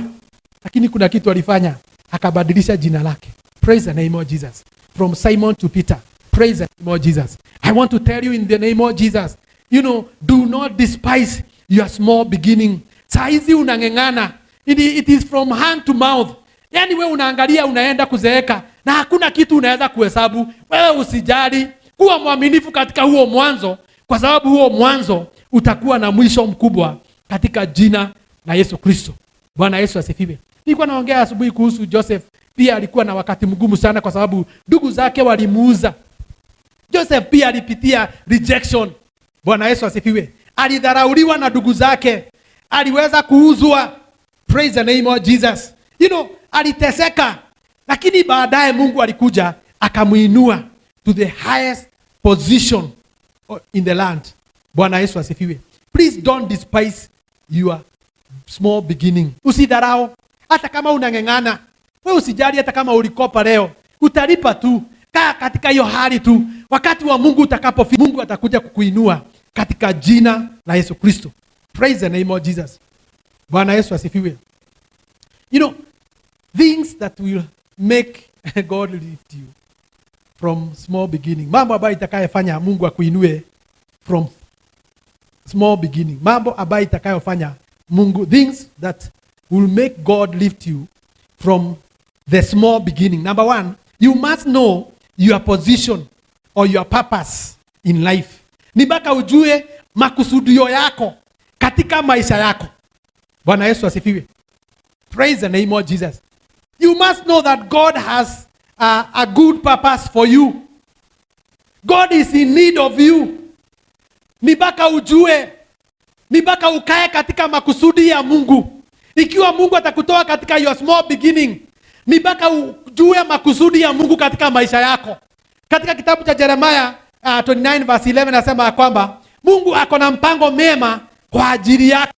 Speaker 1: Lakini kuna kitu alifanya, akabadilisha jina lake. Praise the name of Jesus. From Simon to Peter. Praise the name of Jesus. I want to tell you in the name of Jesus, you know, do not despise your small beginning. Saa hizi unang'ang'ana. It is from hand to mouth. Yani wewe unaangalia unaenda kuzeeka na hakuna kitu unaweza kuhesabu. Wewe usijali, kuwa mwaminifu katika huo mwanzo, kwa sababu huo mwanzo utakuwa na mwisho mkubwa katika jina la Yesu Kristo. Bwana Yesu asifiwe. Nilikuwa naongea asubuhi kuhusu Joseph. Pia alikuwa na wakati mgumu sana kwa sababu ndugu zake walimuuza. Joseph pia alipitia rejection. Bwana Yesu asifiwe. Alidharauliwa na ndugu zake. Aliweza kuuzwa. Praise the name of Jesus. You know, aliteseka. Lakini baadaye Mungu alikuja akamuinua to the highest position in the land. Bwana Yesu asifiwe. Please don't despise your small beginning. Usidharau hata kama unang'ang'ana. Wewe usijali hata kama ulikopa leo. Utalipa tu. Kaa katika hiyo hali tu. Wakati wa Mungu utakapofika, Mungu atakuja kukuinua katika jina la Yesu Kristo. Praise the name of Jesus. Bwana Yesu asifiwe. You know, things that will make God lift you from small beginning. Mambo ambayo itakayofanya Mungu akuinue from small beginning. Mambo ambayo itakayofanya Mungu, things that will make God lift you from the small beginning. Number one, you must know your position or your purpose in life. Ni mpaka ujue makusudio yako katika maisha yako. Bwana Yesu asifiwe. Praise the name of Jesus. You must know that God has a good purpose for you. God is in need of you. Ni mpaka ujue, ni mpaka ukae katika makusudi ya Mungu. Ikiwa Mungu atakutoa katika your small beginning, ni mpaka ujue makusudi ya Mungu katika maisha yako. Katika kitabu cha Jeremiah 29 verse 11 nasema kwamba Mungu ako na mpango mema kwa ajili yako.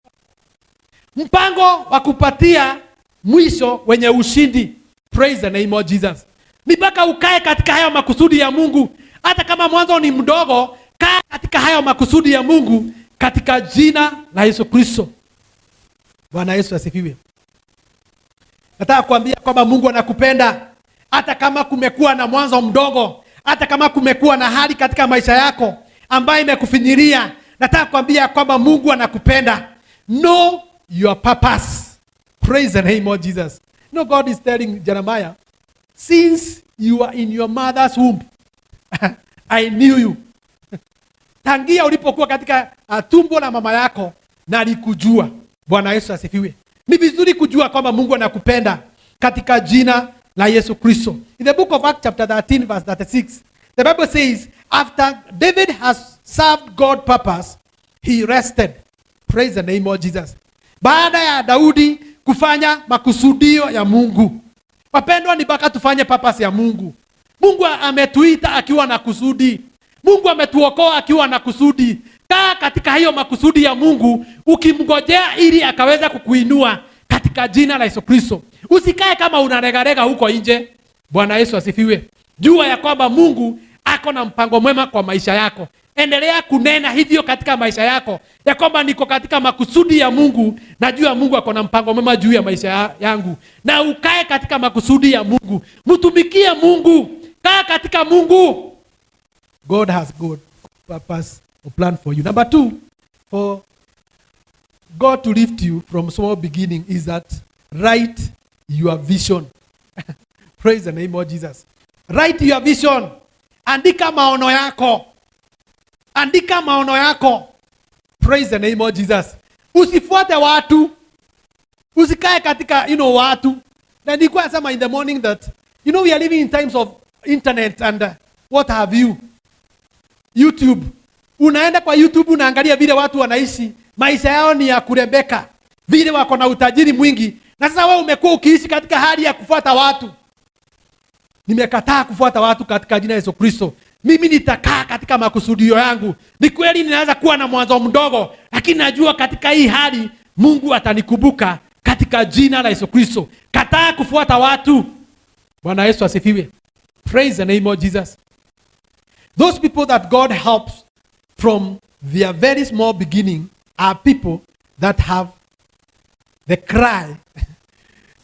Speaker 1: Mpango wa kupatia mwisho wenye ushindi. Praise the name of Jesus. Ni mpaka ukae katika hayo makusudi ya Mungu. Hata kama mwanzo ni mdogo, kaa katika hayo makusudi ya Mungu katika jina la Yesu Kristo. Bwana Yesu asifiwe. Nataka kuambia kwamba Mungu anakupenda. Hata kama kumekuwa na mwanzo mdogo, hata kama kumekuwa na hali katika maisha yako ambayo imekufinyiria, nataka kuambia kwamba Mungu anakupenda. Know your purpose. Praise the name of Jesus. You know, God is telling Jeremiah, since you are in your mother's womb, I knew you. Tangia ulipokuwa katika tumbo la mama yako, nalikujua. Bwana Yesu asifiwe. Ni vizuri kujua kwamba Mungu anakupenda katika jina la Yesu Kristo. In the book of Acts chapter 13 verse 36, the Bible says, after David has served God's purpose, he rested. Praise the name of Jesus. Baada ya Daudi kufanya makusudio ya Mungu. Wapendwa, ni mpaka tufanye purpose ya Mungu. Mungu ametuita akiwa na kusudi. Mungu ametuokoa akiwa na kusudi. Kaa katika hiyo makusudi ya Mungu, ukimngojea ili akaweza kukuinua katika jina la Yesu Kristo. Usikae kama unaregarega huko nje. Bwana Yesu asifiwe. Jua ya kwamba Mungu ako na mpango mwema kwa maisha yako. Endelea kunena hivyo katika maisha yako, ya kwamba niko katika makusudi ya Mungu. Najua Mungu ako na mpango mwema juu ya maisha yangu. Na ukae katika makusudi ya Mungu. Mtumikie Mungu Kaa katika Mungu. God has good purpose or plan for you. Number 2, for God to lift you from small beginning is that write your vision. Praise the name of Jesus. Write your vision. Andika maono yako. Andika maono yako. Praise the name of Jesus. Usifuate watu. Usikae katika, watu. Na nilikuwa nasema in the morning that, we are living in times of internet and what have you. YouTube. Unaenda kwa YouTube unaangalia vile watu wanaishi. Maisha yao ni ya kurembeka. Vile wako na utajiri mwingi. Na sasa wewe umekuwa ukiishi katika hali ya kufuata watu. Nimekataa kufuata watu katika jina la Yesu Kristo. Mimi nitakaa katika makusudio yangu. Ni kweli ninaweza kuwa na mwanzo mdogo, lakini najua katika hii hali Mungu atanikumbuka katika jina la Yesu Kristo. Kataa kufuata watu. Bwana Yesu asifiwe. Praise the name of Jesus. Those people that God helps from their very small beginning are people that have the cry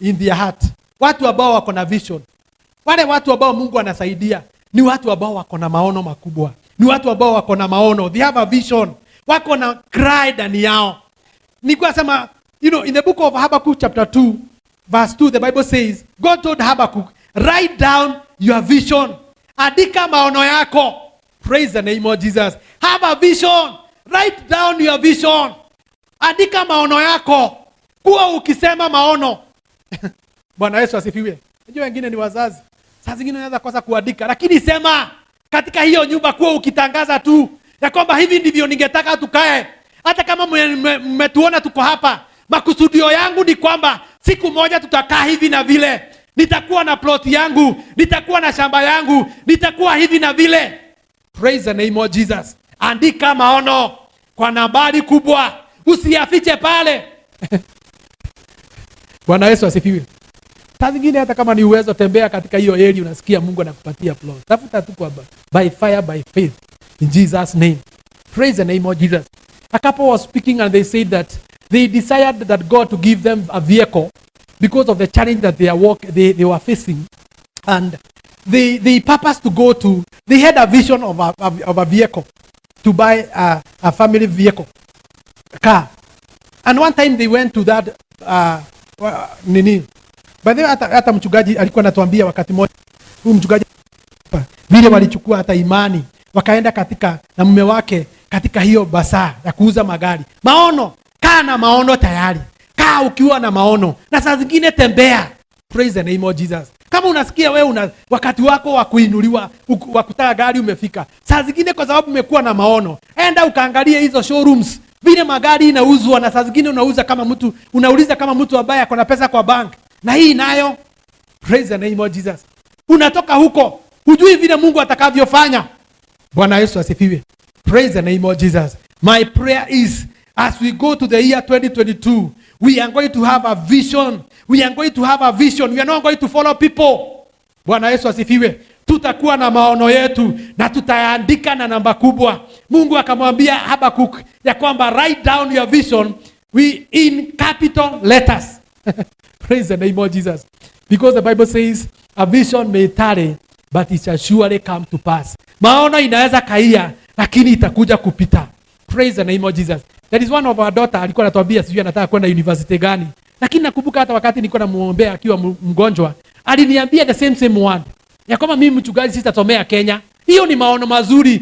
Speaker 1: in their heart. Watu ambao wako na vision. Wale watu ambao Mungu anasaidia ni watu ambao wako na maono makubwa. Ni watu ambao wako na maono. They have a vision. Wako na cry ndani yao. Nilikuwa sema, in the book of Habakkuk chapter 2, verse 2, the Bible says, God told Habakkuk, write down your vision. Andika maono yako. Praise the name of Jesus. Have a vision. Write down your vision. Andika maono yako. Kuwa ukisema maono. Bwana Yesu asifiwe. Unajua wengine ni wazazi. Saa zingine unaweza kosa kuandika, lakini sema katika hiyo nyumba, kuwa ukitangaza tu ya kwamba hivi ndivyo ningetaka tukae. Hata kama mmetuona tuko hapa, makusudio yangu ni kwamba siku moja tutakaa hivi na vile. Nitakuwa na plot yangu, nitakuwa na shamba yangu, nitakuwa hivi na vile. Praise the name of Jesus. Andika maono kwa nambari kubwa. Usiyafiche pale. Bwana Yesu asifiwe. Saa zingine hata kama ni uwezo, tembea katika hiyo area, unasikia Mungu anakupatia plot. Tafuta tu kwa by fire by faith in Jesus name. Praise the name of Jesus. A couple was speaking and they said that they desired that God to give them a vehicle because of the challenge that they were facing, and they purposed to go to, they had a vision of a vehicle to buy a family vehicle car. And one time they went to that by the way, hata mchungaji alikuwa anatuambia wakati mmoja, huyu mchungaji vile walichukua hata imani wakaenda katika na mume wake katika hiyo basaa ya kuuza magari. Maono, kaa na maono tayari. Kaa ukiwa na maono. Na saa zingine tembea. Praise the name of Jesus. Kama unasikia wewe wakati wako wa kuinuliwa, wa kutaka gari umefika. Saa zingine kwa sababu umekuwa na maono, enda ukaangalie hizo showrooms. Vile magari inauzwa, na saa zingine unauliza kama mtu ambaye ako na pesa kwa bank. Na hii nayo, praise the name of Jesus. Unatoka huko, hujui vile Mungu atakavyofanya. Bwana Yesu asifiwe. Praise the name of Jesus. My prayer is, as we go to the year 2022, we are going to have a vision. We are going to have a vision. We are not going to follow people. Bwana Yesu asifiwe. Tutakuwa na maono yetu na tutaandika na namba kubwa. Mungu akamwambia Habakkuk ya kwamba write down your vision in capital letters. Praise the name of Jesus. Because the Bible says a vision may tarry, but it shall surely come to pass. Maono inaweza kaia, lakini itakuja kupita. Praise the name of Jesus. That is one of our daughter, alikuwa anatuambia sijui anataka kwenda university gani. Lakini nakumbuka hata wakati nilikuwa namuombea akiwa mgonjwa, aliniambia the same word. Ya kwamba mimi mchungaji sitasomea Kenya. Hiyo ni maono mazuri.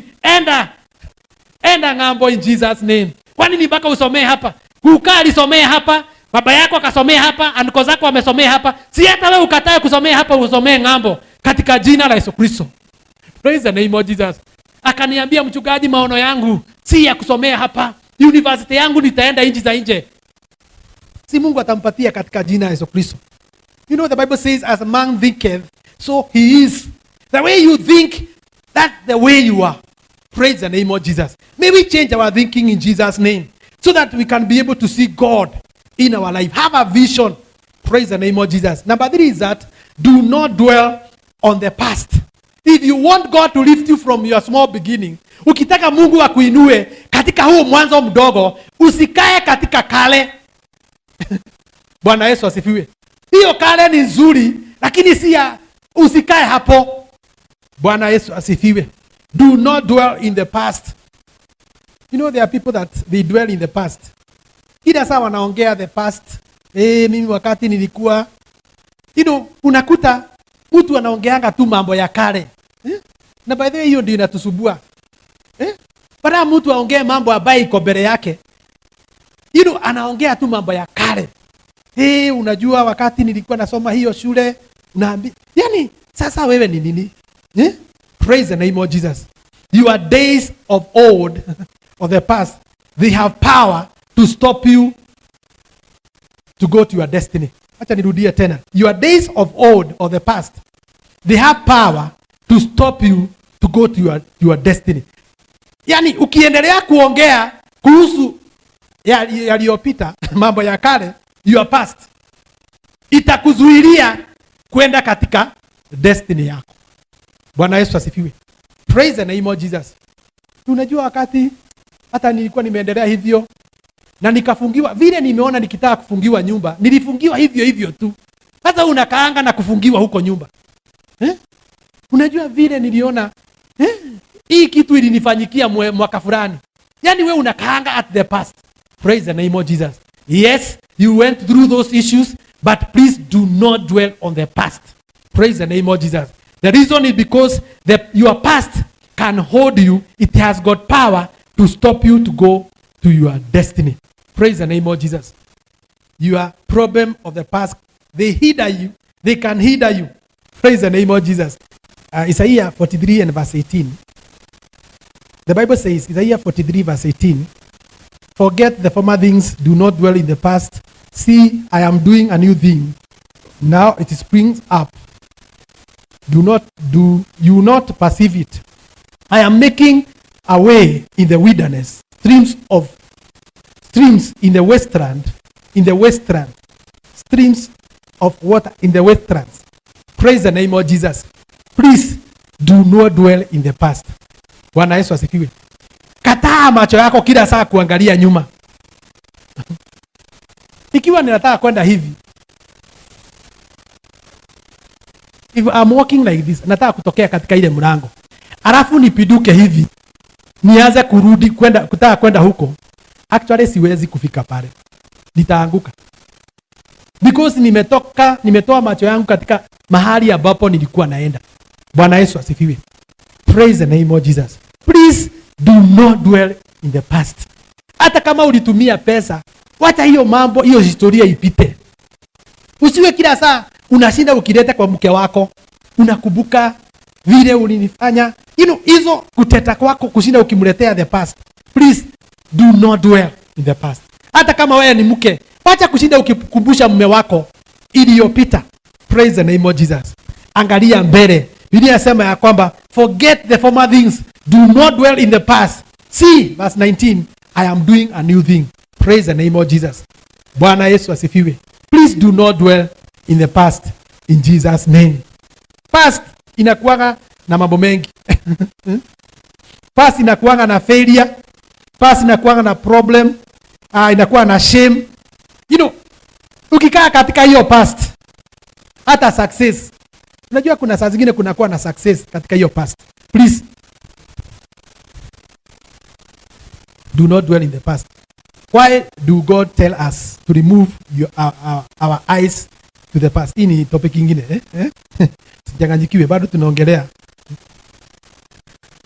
Speaker 1: Enda ng'ambo in Jesus name. Kwani ni mpaka usomee hapa? Kukaa alisomea hapa, baba yako akasomea hapa, anko zako wamesomea hapa. Si hata wewe ukatae kusomea hapa, usomee ng'ambo katika jina la Yesu Kristo. Praise the name of Jesus. Akaniambia mchungaji, maono yangu si ya kusomea hapa. University yangu nitaenda nchi za nje. Si Mungu atampatia katika jina la Yesu Kristo. You know the Bible says as a man thinketh, so he is. The way you think, that's the way you are. Praise the name of Jesus. May we change our thinking in Jesus' name so that we can be able to see God in our life. Have a vision. Praise the name of Jesus. Number 3 is that do not dwell on the past. If you want God to lift you from your small beginning, ukitaka Mungu akuinue katika huo mwanzo mdogo, usikae katika kale. Bwana Yesu asifiwe. Hiyo kale ni nzuri, lakini usikae hapo. Bwana Yesu asifiwe. Do not dwell in the past. You know there are people that they dwell in the past. Kila saa wanaongea the past. Mimi wakati nilikuwa. You know, unakuta mtu anaongeanga tu mambo ya kale. Na by the way hiyo ndio inatusubua. Para mtu aongee mambo ambayo iko mbele yake. You know, anaongea tu mambo ya kale. Unajua wakati nilikuwa nasoma hiyo shule, unaambia, yani sasa wewe ni nini? Praise the name of Jesus. Your days of old, of the past, they have power to stop you to go to your destiny. Acha nirudie tena. Your days of old, of the past, they have power to stop you to go to your destiny. Yani ukiendelea kuongea kuhusu yaliyopita, mambo ya kale, your past, itakuzuilia kwenda katika destiny yako. Bwana Yesu asifiwe. Praise the name of Jesus. Unajua wakati hata nilikuwa nimeendelea hivyo na nikafungiwa, vile nimeona nikitaka kufungiwa nyumba, nilifungiwa hivyo tu. Sasa unakaanga na kufungiwa huko nyumba. Unajua vile niliona hii kitu ilinifanyikia mwaka fulani. Yani wewe unakaanga at the past. Praise the name of Jesus. Yes, you went through those issues, but please do not dwell on the past. Praise the name of Jesus. The reason is because your past can hold you. It has got power to stop you to go to your destiny. Praise the name of Jesus. Your problem of the past, they hinder you. They can hinder you. Praise the name of Jesus. Isaiah 43 and verse 18. The Bible says, Isaiah 43 verse 18, forget the former things, do not dwell in the past. See, I am doing a new thing. Now it springs up. You not perceive it. I am making a way in the wilderness, streams in the wasteland, streams of water in the wastelands. Praise the name of Jesus. Please do not dwell in the past. Bwana Yesu asifiwe. Kataa macho yako kila saa kuangalia nyuma. Ikiwa ninataka kwenda hivi, if I'm walking like this, nataka kutokea katika ile mlango, alafu nipiduke hivi, nianze kurudi kutaka kwenda huko, actually siwezi kufika pale. Nitaanguka. Because nimetoa macho yangu katika mahali ambapo nilikuwa naenda. Bwana Yesu asifiwe. Praise the name of Jesus. Please do not dwell in the past. Hata kama ulitumia pesa, wacha hiyo mambo, hiyo historia ipite. Usiwe kila saa unashinda ukileta kwa mke wako, unakumbuka vile ulinifanya. Hizo kuteta kwako kushinda ukimletea the past. Please do not dwell in the past. Hata kama wewe ni mke, wacha kushinda ukikumbusha mume wako iliyopita. Praise the name of Jesus. Angalia mbele. Biblia inasema ya kwamba forget the former things, do not dwell in the past. See, verse 19, I am doing a new thing. Praise the name of Jesus. Bwana Yesu asifiwe. Please do not dwell in the past in Jesus name. Past inakuanga na mambo mengi. Past inakuanga na failure. Past inakuanga na problem. Inakuwa na shame. Ukikaa katika hiyo past, hata success. Unajua kuna saa zingine kunakuwa na success katika hiyo past. Please do not dwell in the past. Why do God tell us to remove our eyes to the past? Hii ni topic ingine. Sijanganyikiwe, bado tunaongelea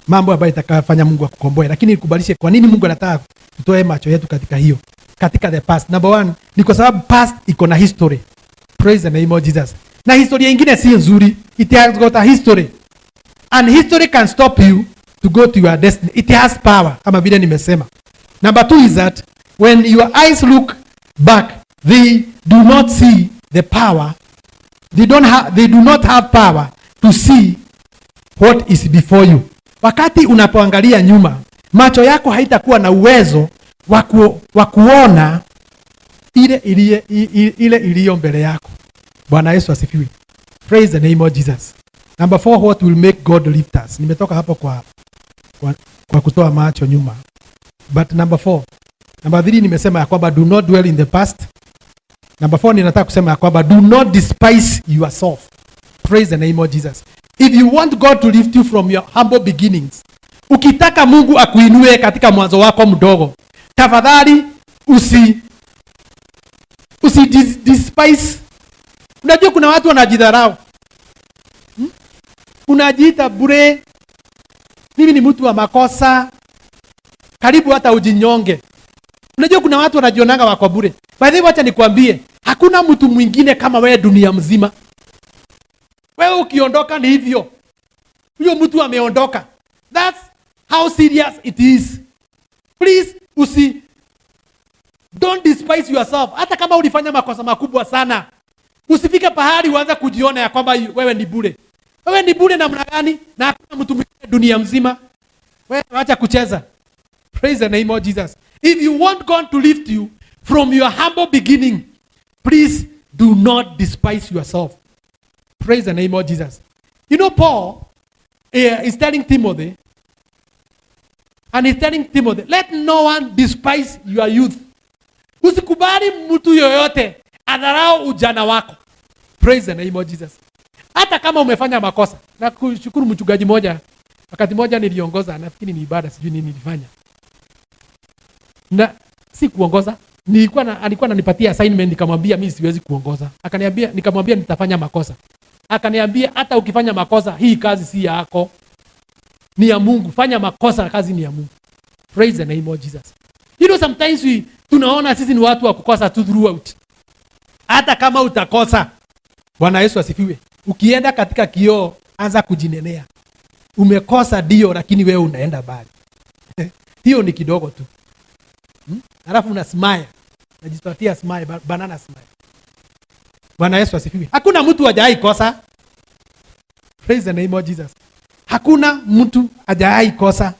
Speaker 1: mambo ambayo itakayofanya Mungu akukomboe. Lakini nikubalishe kwa nini Mungu anataka tutoe macho yetu katika the past. Number one, ni kwa sababu past iko na history. Praise the name of Jesus. Na historia ingine si nzuri. It has got a history. And history can stop you to go to your destiny. It has power, kama vile nimesema. Number two is that when your eyes look back, they do not see the power. They do not have power to see what is before you. Wakati unapoangalia nyuma, macho yako haitakuwa na uwezo wa kuona ile iliyo mbele yako. Bwana Yesu asifiwe. Praise the name of Jesus. Number 4, what will make God lift us? Nimetoka hapo kwa kutoa macho nyuma. But number 4. Number 3 nimesema ya kwamba do not dwell in the past. Number 4 ninataka kusema ya kwamba do not despise yourself. Praise the name of Jesus. If you want God to lift you from your humble beginnings, ukitaka Mungu akuinue katika mwanzo wako mdogo, tafadhali despise. Unajua kuna watu wanajidharau. Unajiita bure. Mimi ni mtu wa makosa. Karibu hata ujinyonge. Unajua kuna watu wanajionanga wako bure. By the way, acha nikwambie, hakuna mtu mwingine kama wewe dunia mzima. Wewe ukiondoka ni hivyo. Huyo mtu ameondoka. That's how serious it is. Please, don't despise yourself. Hata kama ulifanya makosa makubwa sana, usifike pahali uanze kujiona ya kwamba wewe ni bure. Wewe ni bure namna gani? Na hakuna mtu mwingine dunia mzima. Wewe acha kucheza. Praise the name of Jesus. If you want God to lift you from your humble beginning, please do not despise yourself. Praise the name of Jesus. You know, Paul is telling Timothy, and he's telling Timothy, let no one despise your youth. Usikubali mtu yoyote adharau ujana wako. Praise the name of Jesus. Hata kama umefanya makosa. Na kushukuru mchungaji moja, wakati moja niliongoza, nafikiri ni ibada, sijui nini nilifanya. Na si kuongoza, alikuwa ananipatia assignment, nikamwambia mimi siwezi kuongoza. Nikamwambia nitafanya makosa. Akaniambia hata ukifanya makosa, hii kazi si yako. Ni ya Mungu. Fanya makosa, kazi ni ya Mungu. Praise the name of Jesus. You know, sometimes tunaona sisi ni watu wa kukosa tu throughout. Hata kama utakosa, Bwana Yesu asifiwe, ukienda katika kioo, anza kujinenea. Umekosa ndio, lakini wewe unaenda mbali. Hiyo ni kidogo tu. Alafu una smile. Najipatia smile, banana smile. Bwana Yesu asifiwe. Hakuna mtu hajawahi kosa. Praise the name of Jesus. Hakuna mtu hajawahi kosa.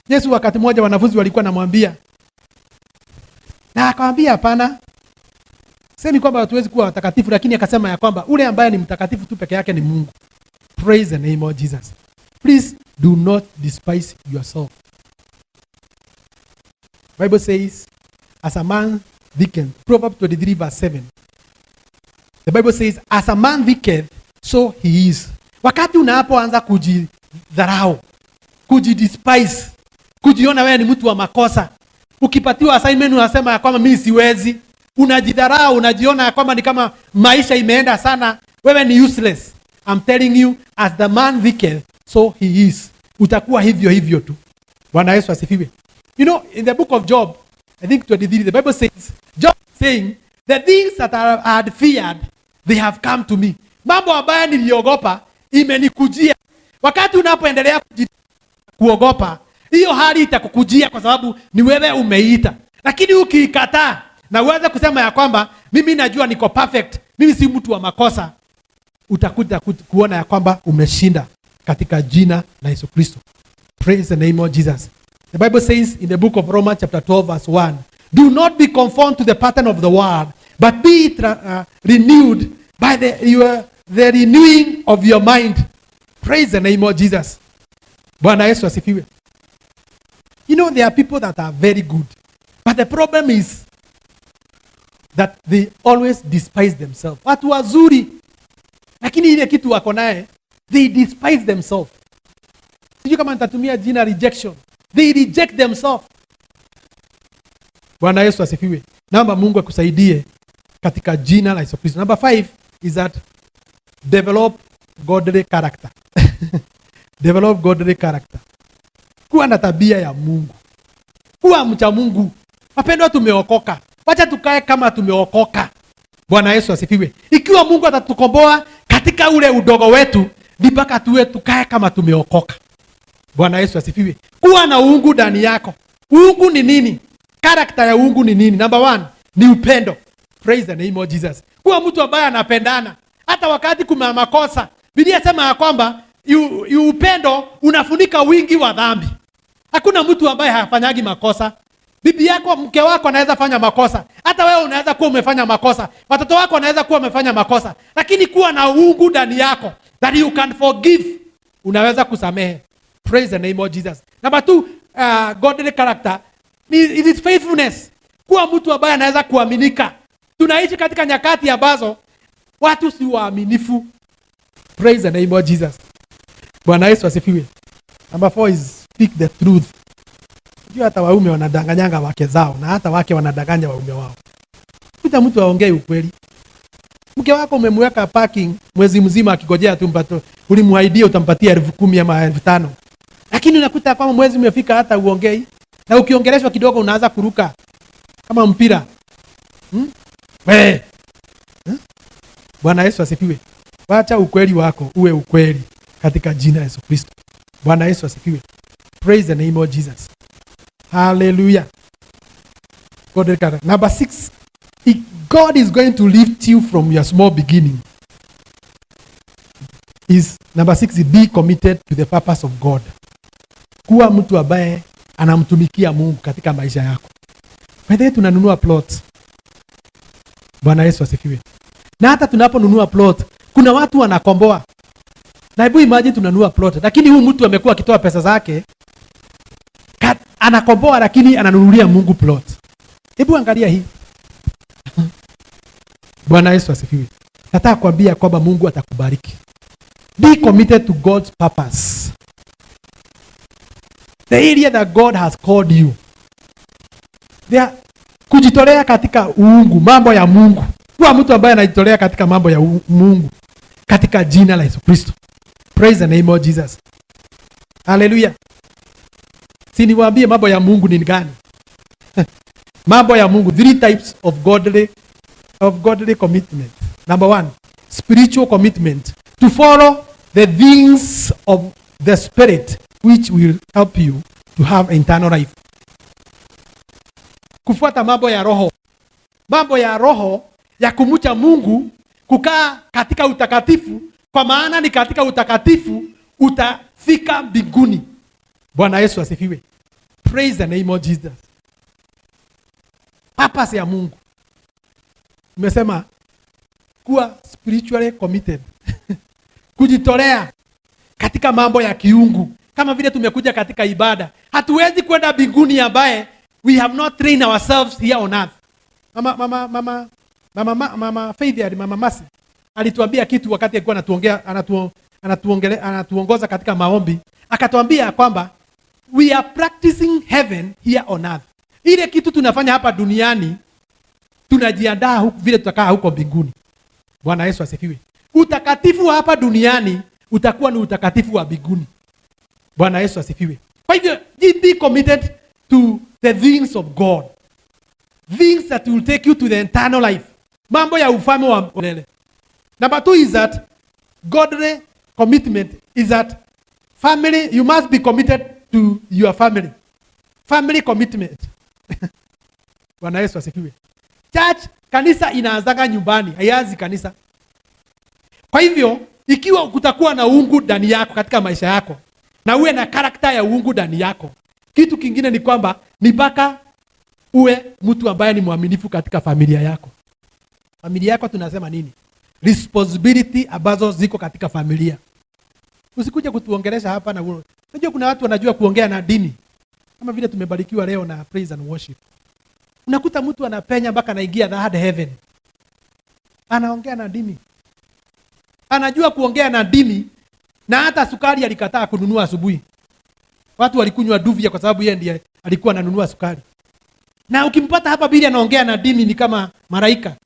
Speaker 1: Yesu wakati mmoja wanafunzi walikuwa namwambia, na akamwambia hapana, semi kwamba hatuwezi kuwa watakatifu, lakini akasema ya kwamba ule ambaye ni mtakatifu tu peke yake ni Mungu. Praise the name of Jesus. Please do not despise yourself. Bible says, as a man thinketh, Proverbs 23 verse 7. The Bible says, as a man thinketh, so he is. Wakati unapoanza kujidharau, kujidespise, kujiona wewe ni mtu wa makosa, ukipatiwa assignment unasema ya kwamba mimi siwezi, unajidharau, unajiona ya kwamba ni kama maisha imeenda sana, wewe ni useless. I'm telling you, as the man thinketh, so he is. Utakuwa hivyo tu. Bwana Yesu asifiwe. You know, in the book of Job, I think 23, the Bible says, Job saying, the things that I had feared, they have come to me. Mambo ambayo niliogopa, imenikujia. Wakati unapoendelea kuogopa, hiyo hali itakukujia kwa sababu ni wewe umeita. Lakini ukiikataa na uweze kusema ya kwamba mimi najua niko perfect, mimi si mtu wa makosa, utakuja kuona ya kwamba umeshinda katika jina la Yesu Kristo. Praise the name of Jesus. The Bible says in the book of Romans chapter 12 verse 1, do not be conformed to the pattern of the world, but be renewed by the renewing of your mind. Praise the name of Jesus. Bwana Yesu asifiwe. You know, there are people that are very good, but the problem is that they always despise themselves. Watu wazuri, lakini ile kitu wako naye, they despise themselves. Sijui kama nitatumia jina rejection. They reject themselves. Bwana Yesu asifiwe. Naomba Mungu akusaidie katika jina la Yesu Kristo. Number 5 is that develop godly character. Develop godly character. Kuwa na tabia ya Mungu. Kuwa mcha Mungu. Wapendwa, tumeokoka. Wacha tukae kama tumeokoka. Bwana Yesu asifiwe. Ikiwa Mungu atatukomboa katika ule udogo wetu, mpaka tukae kama tumeokoka. Bwana Yesu asifiwe. Kuwa na uungu ndani yako. Uungu ni nini? Character ya uungu ni nini? Number 1 ni upendo. Praise the name of Jesus. Kuwa mtu ambaye anapendana hata wakati kuna makosa. Biblia inasema ya kwamba upendo unafunika wingi wa dhambi. Hakuna mtu ambaye hafanyagi makosa. Bibi yako, mke wako anaweza fanya makosa. Hata wewe unaweza kuwa umefanya makosa. Watoto wako wanaweza kuwa wamefanya makosa. Lakini kuwa na uungu ndani yako that you can forgive. Unaweza kusamehe. Praise the name of Jesus. Number 2, godly character, it is faithfulness. Kuwa mtu ambaye anaweza kuaminika. Tunaishi katika nyakati ambazo watu si waaminifu. Praise the name of Jesus. Bwana Yesu asifiwe. Number 4 is speak the truth. Unajua hata waume wanadanganyanga wake zao na hata wake wanadanganya waume wao. Kuta mtu aongee ukweli. Mke wako umemweka parking mwezi mzima akigojea tu mpato. Ulimwaidia utampatia 10,000 ama 5,000. Lakini unakuta kama mwezi umefika hata uongei. Na ukiongeleshwa kidogo unaanza kuruka kama mpira. Wewe. Bwana Yesu asifiwe. Wacha ukweli wako uwe ukweli katika jina la Yesu Kristo. Bwana Yesu asifiwe. Praise the name of Jesus. Hallelujah. Number 6. If God is going to lift you from your small beginning. Number 6 is be committed to the purpose of God. Kuwa mtu ambaye anamtumikia Mungu katika maisha yako. By the way, tunanunua plot. Bwana Yesu asifiwe. Na hata tunaponunua plot, kuna watu wanakomboa. Na hebu imagine tunanunua plot, lakini huyu mtu amekuwa akitoa pesa zake, anakomboa lakini ananunulia Mungu plot. Hebu angalia hii. Bwana Yesu asifiwe. Nataka kuambia kwamba Mungu atakubariki. Be committed to God's purpose. The area that God has called you. Kujitolea katika uungu, mambo ya Mungu. Kuwa mtu ambaye anajitolea katika mambo ya Mungu katika jina la Yesu Kristo. Praise the name of Jesus. Hallelujah. Si niwaambie mambo ya Mungu ni gani? Mambo ya Mungu, 3 types of godly commitment. Number 1, spiritual commitment. To follow the things of the Spirit which will help you to have eternal life. Kufuata mambo ya roho. Mambo ya roho ya kumcha Mungu, kukaa katika utakatifu, kwa maana ni katika utakatifu utafika mbinguni. Bwana Yesu asifiwe. Praise the name of Jesus. Purpose ya Mungu. Nimesema kuwa spiritually committed. Kujitolea katika mambo ya kiungu. Kama vile tumekuja katika ibada. Hatuwezi kwenda mbinguni ambaye we have not trained ourselves here on earth. Mama Faith, Mama Masi alituambia kitu wakati alikuwa anatuongoza katika maombi. Akatuambia kwamba we are practicing heaven here on earth. Ile kitu tunafanya hapa duniani tunajiandaa vile tutakaa huko mbinguni. Bwana Yesu asifiwe. Utakatifu wa hapa duniani utakuwa ni utakatifu wa mbinguni. Bwana Yesu asifiwe. Kwa hivyo, be committed to the things of God. Things that will take you to the eternal life. Mambo ya ufalme wa milele. Number 2 is that godly commitment is that family, you must be committed to your family. Family commitment. Bwana Yesu asifiwe. Church, kanisa inaanzaga nyumbani, haianzi kanisa. Kwa hivyo, ikiwa kutakuwa na uungu ndani yako katika maisha yako, na uwe na karakta ya uungu ndani yako, kitu kingine ni kwamba ni mpaka uwe mtu ambaye ni mwaminifu katika familia yako. Familia yako tunasema nini? Responsibility ambazo ziko katika familia. Usikuje kutuongelesha hapa na unajua kuna watu wanajua kuongea na dini. Kama vile tumebarikiwa leo na praise and worship. Unakuta mtu anapenya mpaka anaingia the hard heaven. Anaongea na dini. Anajua kuongea na dini na hata sukari alikataa kununua asubuhi. Watu walikunywa duvia kwa sababu yeye ndiye alikuwa ananunua sukari. Na ukimpata hapa bila anaongea na dini ni kama malaika.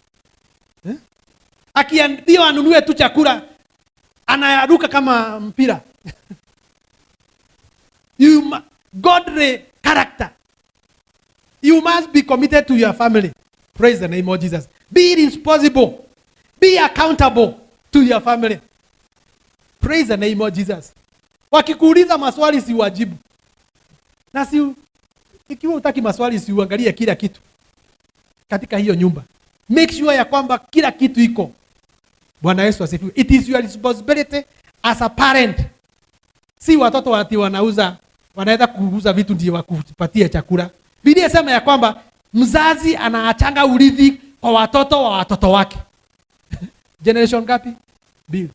Speaker 1: Akiambiwa anunue tu chakula anaruka kama mpira. Godly character. You must be committed to your family. Praise the name of Jesus. Be responsible. Be accountable to your family. Praise the name of Jesus. Wakikuuliza maswali si wajibu. Na si ikiwa utaki maswali si uangalie kila kitu katika hiyo nyumba. Make sure ya kwamba kila kitu iko. Bwana Yesu asifiwe. It is your responsibility as a parent. Si watoto wati wanaenda kuuza vitu ndio wakupatie chakula. Biblia inasema ya kwamba mzazi anaachanga urithi kwa watoto wa watoto wake. Generation ngapi? Bill.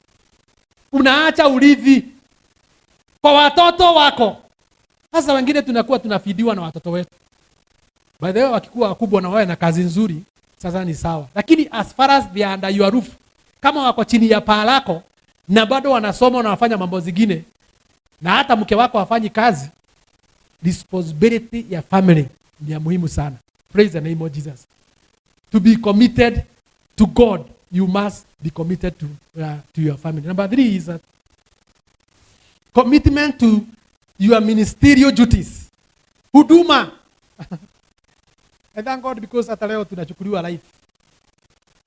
Speaker 1: Unaacha urithi kwa watoto wako. Sasa wengine tunakuwa tunafidiwa na watoto wetu. By the way, wakikuwa wakubwa na wawe na kazi nzuri, sasa ni sawa. Lakini as far as they are under your roof, kama wako chini ya paa lako na bado wanasoma na wanafanya mambo zingine, Na hata mke wako hafanyi kazi, responsibility ya family ni ya muhimu sana. Praise the name of Jesus. To be committed to God, you must be committed to your family. Number 3 is commitment to your ministerial duties. Huduma. I thank God because hata leo tunachukuliwa live.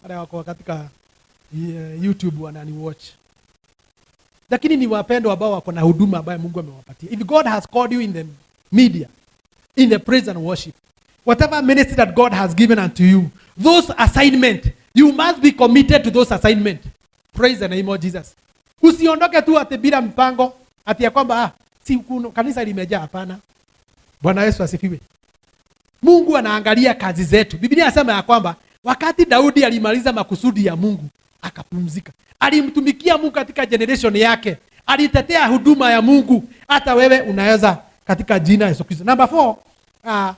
Speaker 1: Wale wako katika YouTube wanani watch. Lakini ni wapendwa ambao wako na huduma ambayo Mungu amewapatia. If God has called you in the media, in the praise and worship, whatever ministry that God has given unto you, those assignment, you must be committed to those assignment. Praise the name of Jesus. Usiondoke tu ati bila mpango, ati ya kwamba si kanisa limejaa, hapana. Bwana Yesu asifiwe. Mungu anaangalia kazi zetu. Biblia inasema ya kwamba wakati Daudi alimaliza makusudi ya Mungu, akapumzika. Alimtumikia Mungu katika generation yake. Alitetea huduma ya Mungu. Hata wewe unaweza katika jina la Yesu Kristo. Number 4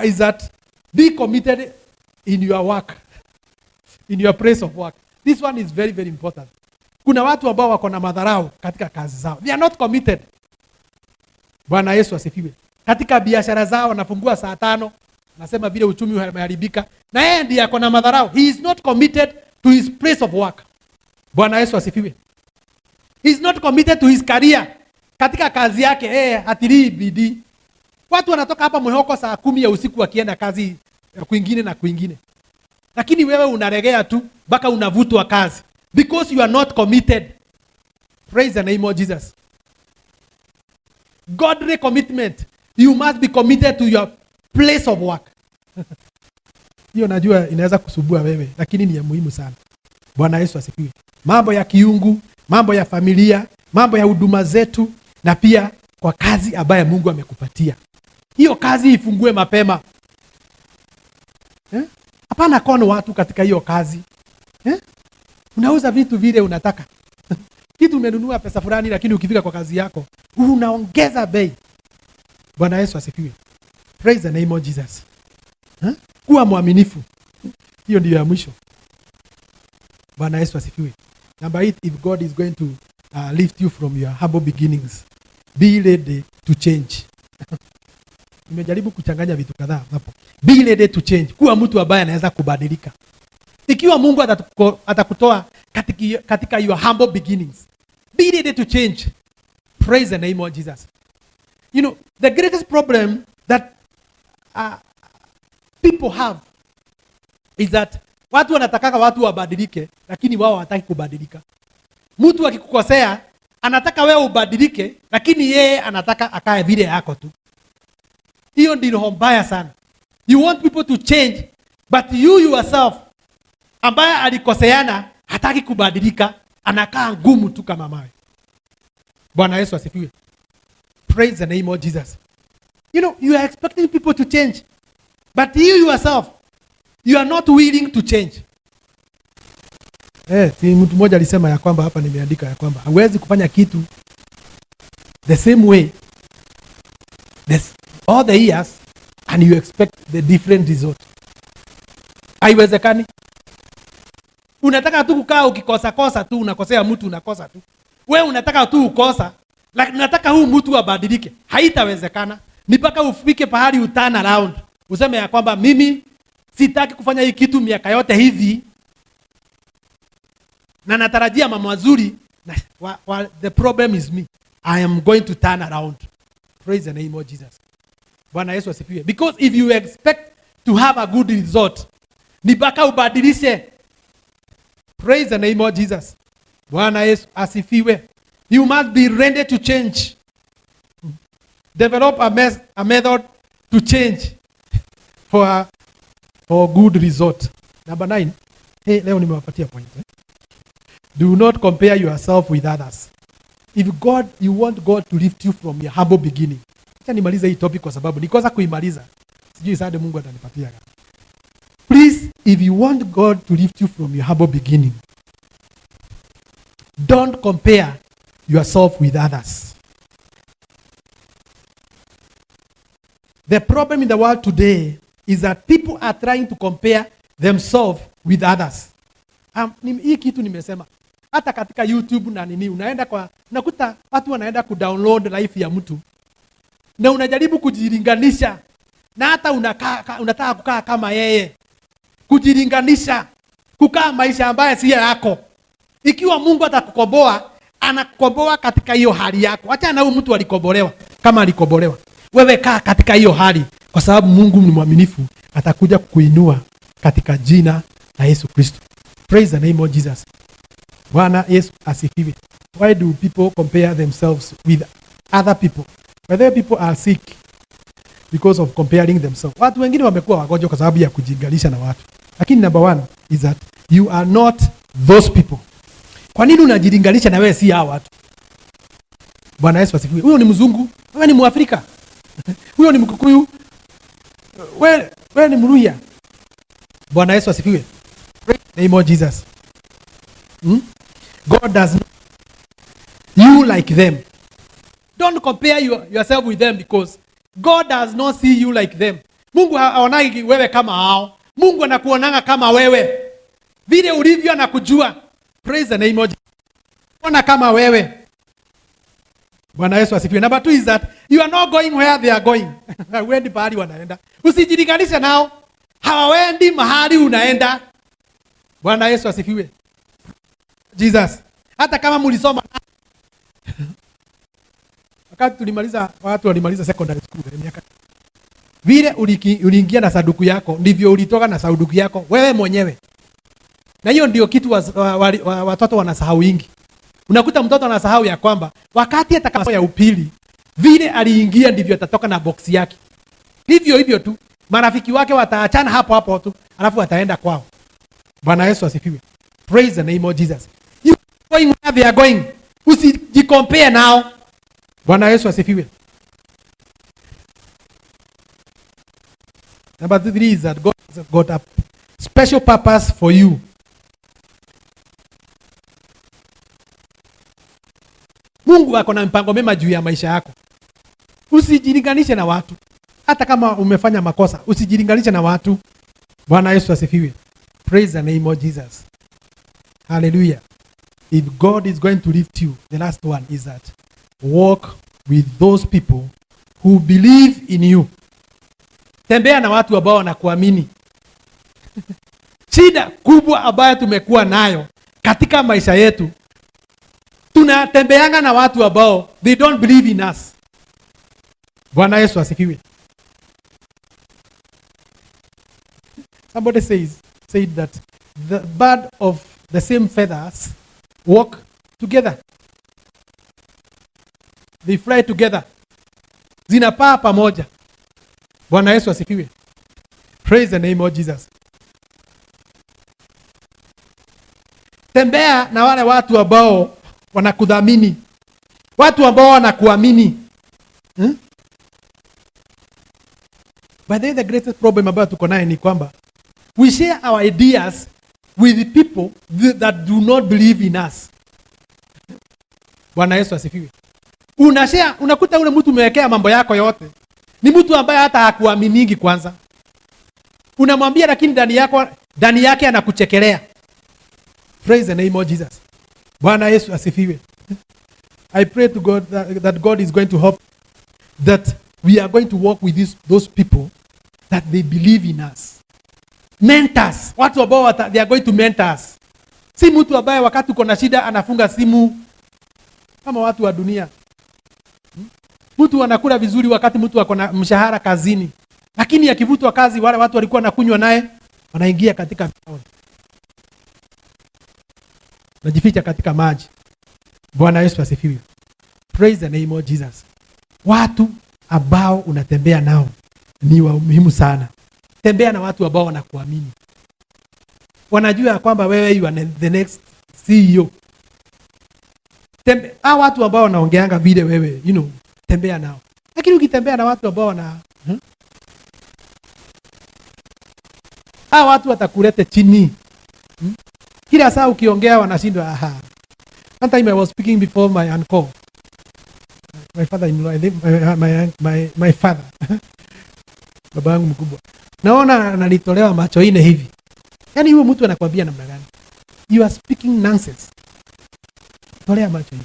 Speaker 1: is that be committed in your work. In your place of work. This one is very, very important. Kuna watu ambao wako na madharau katika kazi zao. They are not committed. Bwana Yesu asifiwe. Katika biashara zao wanafungua saa 5, nasema vile uchumi umeharibika, na yeye ndiye ako na madharau. He is not committed to his place of work. Bwana Yesu asifiwe. He is not committed to his career. Katika kazi yake hatilii bidii. Watu wanatoka hapa Mwehoko saa 10 ya usiku wakienda kazi kwingine na kwingine. Lakini wewe unaregea tu mpaka unavutwa kazi because you are not committed. Praise the name of Jesus. Godly commitment. You must be committed to your place of work. Hiyo najua inaweza kusubua wewe, lakini ni ya muhimu sana. Bwana Yesu asifiwe. Mambo ya kiungu, mambo ya familia, mambo ya huduma zetu, na pia kwa kazi ambayo Mungu amekupatia. Hiyo kazi ifungue mapema. Hapana kono watu katika hiyo kazi. Unauza vitu vile unataka. Kitu umenunua pesa fulani, lakini ukifika kwa kazi yako unaongeza bei. Bwana Yesu asifiwe. Praise the name of Jesus. Kuwa mwaminifu. Hiyo ndio ya mwisho. Bwana Yesu asifiwe. Number 8, if God is going to lift you from your humble beginnings, be ready to change. Nimejaribu kuchanganya vitu kadhaa hapo. Be ready to change. Kuwa mtu ambaye anaweza kubadilika. Ikiwa Mungu atakutoa katika your humble beginnings, be ready to change. Praise the name of Jesus. You know, the greatest problem that people have is that watu wanatakaka watu wabadilike, lakini wao hawataki kubadilika. Mtu akikukosea, anataka wewe ubadilike, lakini yeye anataka akae vile yako tu. Hiyo ndio mbaya sana. You want people to change, but you yourself ambaye alikoseana hataki kubadilika, anakaa ngumu tu kama mawe. Bwana Yesu asifiwe. Praise the name of Jesus. You know, you are expecting people to change, but you yourself, you are not willing to change. Mtu mmoja alisema ya kwamba, hapa nimeandika ya kwamba hauwezi kufanya kitu the same way all the years and you expect the different result. Haiwezekani. Unataka tu kukaa ukikosa tu, unakosea mtu, unakosa tu. Wewe unataka tu ukosa, lakini unataka huu mtu abadilike. Haitawezekana. Ni mpaka ufike pahali utana around. Useme ya kwamba mimi sitaki kufanya hii kitu miaka yote hivi, na natarajia mambo mazuri, the problem is me. I am going to turn around. Praise the name of Jesus. Bwana Yesu asifiwe. Because if you expect to have a good result, ni mpaka ubadilishe. Praise the name of Jesus. Bwana Yesu asifiwe. You must be ready to change. Develop a method to change for good result. Number 9. Leo nimewapatia point. Do not compare yourself with others. If you want God to lift you from your humble beginning. Acha nimalize hii topic kwa sababu nikosa kuimaliza. Sijui sasa Mungu atanipatia. Please, if you want God to lift you from your humble beginning, don't compare yourself with others. The problem in the world today is that people are trying to compare themselves with others. Hii kitu nimesema. hata katika YouTube na nini, unakuta watu wanaenda kudownload life ya mtu na unajaribu kujilinganisha, na hata unataka kukaa kama yeye, kujilinganisha, kukaa maisha ambayo si yako. Ikiwa Mungu atakukomboa, anakukomboa katika hiyo hali yako. Acha na huyu mtu alikobolewa, kama alikobolewa, wewe kaa katika hiyo hali, kwa sababu Mungu ni mwaminifu, atakuja kukuinua katika jina la Yesu Kristo. Praise the name of Jesus. Bwana Yesu asifiwe. Why do people compare themselves with other people? Whether people are sick because of comparing themselves. Watu wengine wamekuwa wagonjwa kwa sababu ya kujilinganisha na watu. Lakini number one is that you are not those people. Kwa nini unajilinganisha na wewe si hao watu? Bwana Yesu asifiwe. Huyo ni mzungu, wewe ni Mwafrika. Huyo ni Mkikuyu, wewe ni Mluhya. Bwana Yesu asifiwe. Praise the name of Jesus. God does not you like them. Don't compare yourself with them, because God does not see you like them. Mungu haonagi wewe kama hao. Mungu anakuonanga kama wewe. Vile ulivyo anakujua. Praise the name of Jesus. Ona kama wewe. Bwana Yesu asifiwe. Number 2 is that you are not going where they are going. Wendi mahali wanaenda. Usijilinganishe nao. Hawaendi mahali unaenda. Bwana Yesu asifiwe. Jesus. Hata kama mlisoma wakati tulimaliza, watu walimaliza secondary school miaka, vile uliingia na saduku yako ndivyo ulitoka na saduku yako wewe mwenyewe. Na hiyo ndio kitu watoto wanasahau wingi. Unakuta mtoto anasahau ya kwamba wakati atakapo ya upili, vile aliingia ndivyo atatoka na box yake. Hivyo tu marafiki wake wataachana hapo tu, alafu ataenda kwao. Bwana Yesu asifiwe. Praise the name of Jesus. You going where they are going. Usijicompare nao. Bwana Yesu asifiwe. Number 3 is that God has got a special purpose for you. Mungu ako na mpango mema juu ya maisha yako. Usijilinganishe na watu. Hata kama umefanya makosa, usijilinganishe na watu. Bwana Yesu asifiwe. Praise the name of Jesus. Hallelujah. If God is going to lift you, the last one is that walk with those people who believe in you. Tembea na watu ambao wanakuamini. Shida kubwa ambayo tumekuwa nayo katika maisha yetu, tunatembeanga na watu ambao they don't believe in us. Bwana Yesu asifiwe. Somebody said that the bird of the same feathers walk together. They fly together. Zinapaa pamoja. Bwana Yesu asifiwe. Praise the name of Jesus. Tembea na wale watu ambao wanakudhamini. Watu ambao wanakuamini. But the greatest problem about tuko nayo ni kwamba we share our ideas with the people that do not believe in us. Bwana Yesu asifiwe. Unakuta ule mtu umewekea mambo yako yote, ni mtu ambaye hata hakuaminingi kwanza. Unamwambia lakini ndani yake anakuchekelea. Praise the name of Jesus. Bwana Yesu asifiwe. I pray to God that God is going to help, that we are going to walk with those people that they believe in us. Mentors, watu ambao they are going to mentor us. Si mtu ambaye wakati uko na shida anafunga simu kama watu wa dunia. Mtu anakula vizuri wakati mtu ako na mshahara kazini, lakini akivutwa kazi, wale watu walikuwa nakunywa naye wanaingia katika mtoni, najificha katika maji. Bwana Yesu asifiwe. Praise the name of Jesus. Watu ambao unatembea nao ni wa muhimu sana. Tembea na watu ambao wanakuamini, wanajua kwamba wewe you are the next CEO. Hao watu ambao wanaongeanga vile wewe, tembea nao. Lakini ukitembea na watu ambao hao watu watakulete chini. Kila saa ukiongea wanashindwa. One time I was speaking before my uncle, my father-in-law, my father, baba yangu mkubwa. Naona analitolewa macho ine hivi. Yaani huyo mtu anakuambia namna gani? You are speaking nonsense. Tolea macho hivi.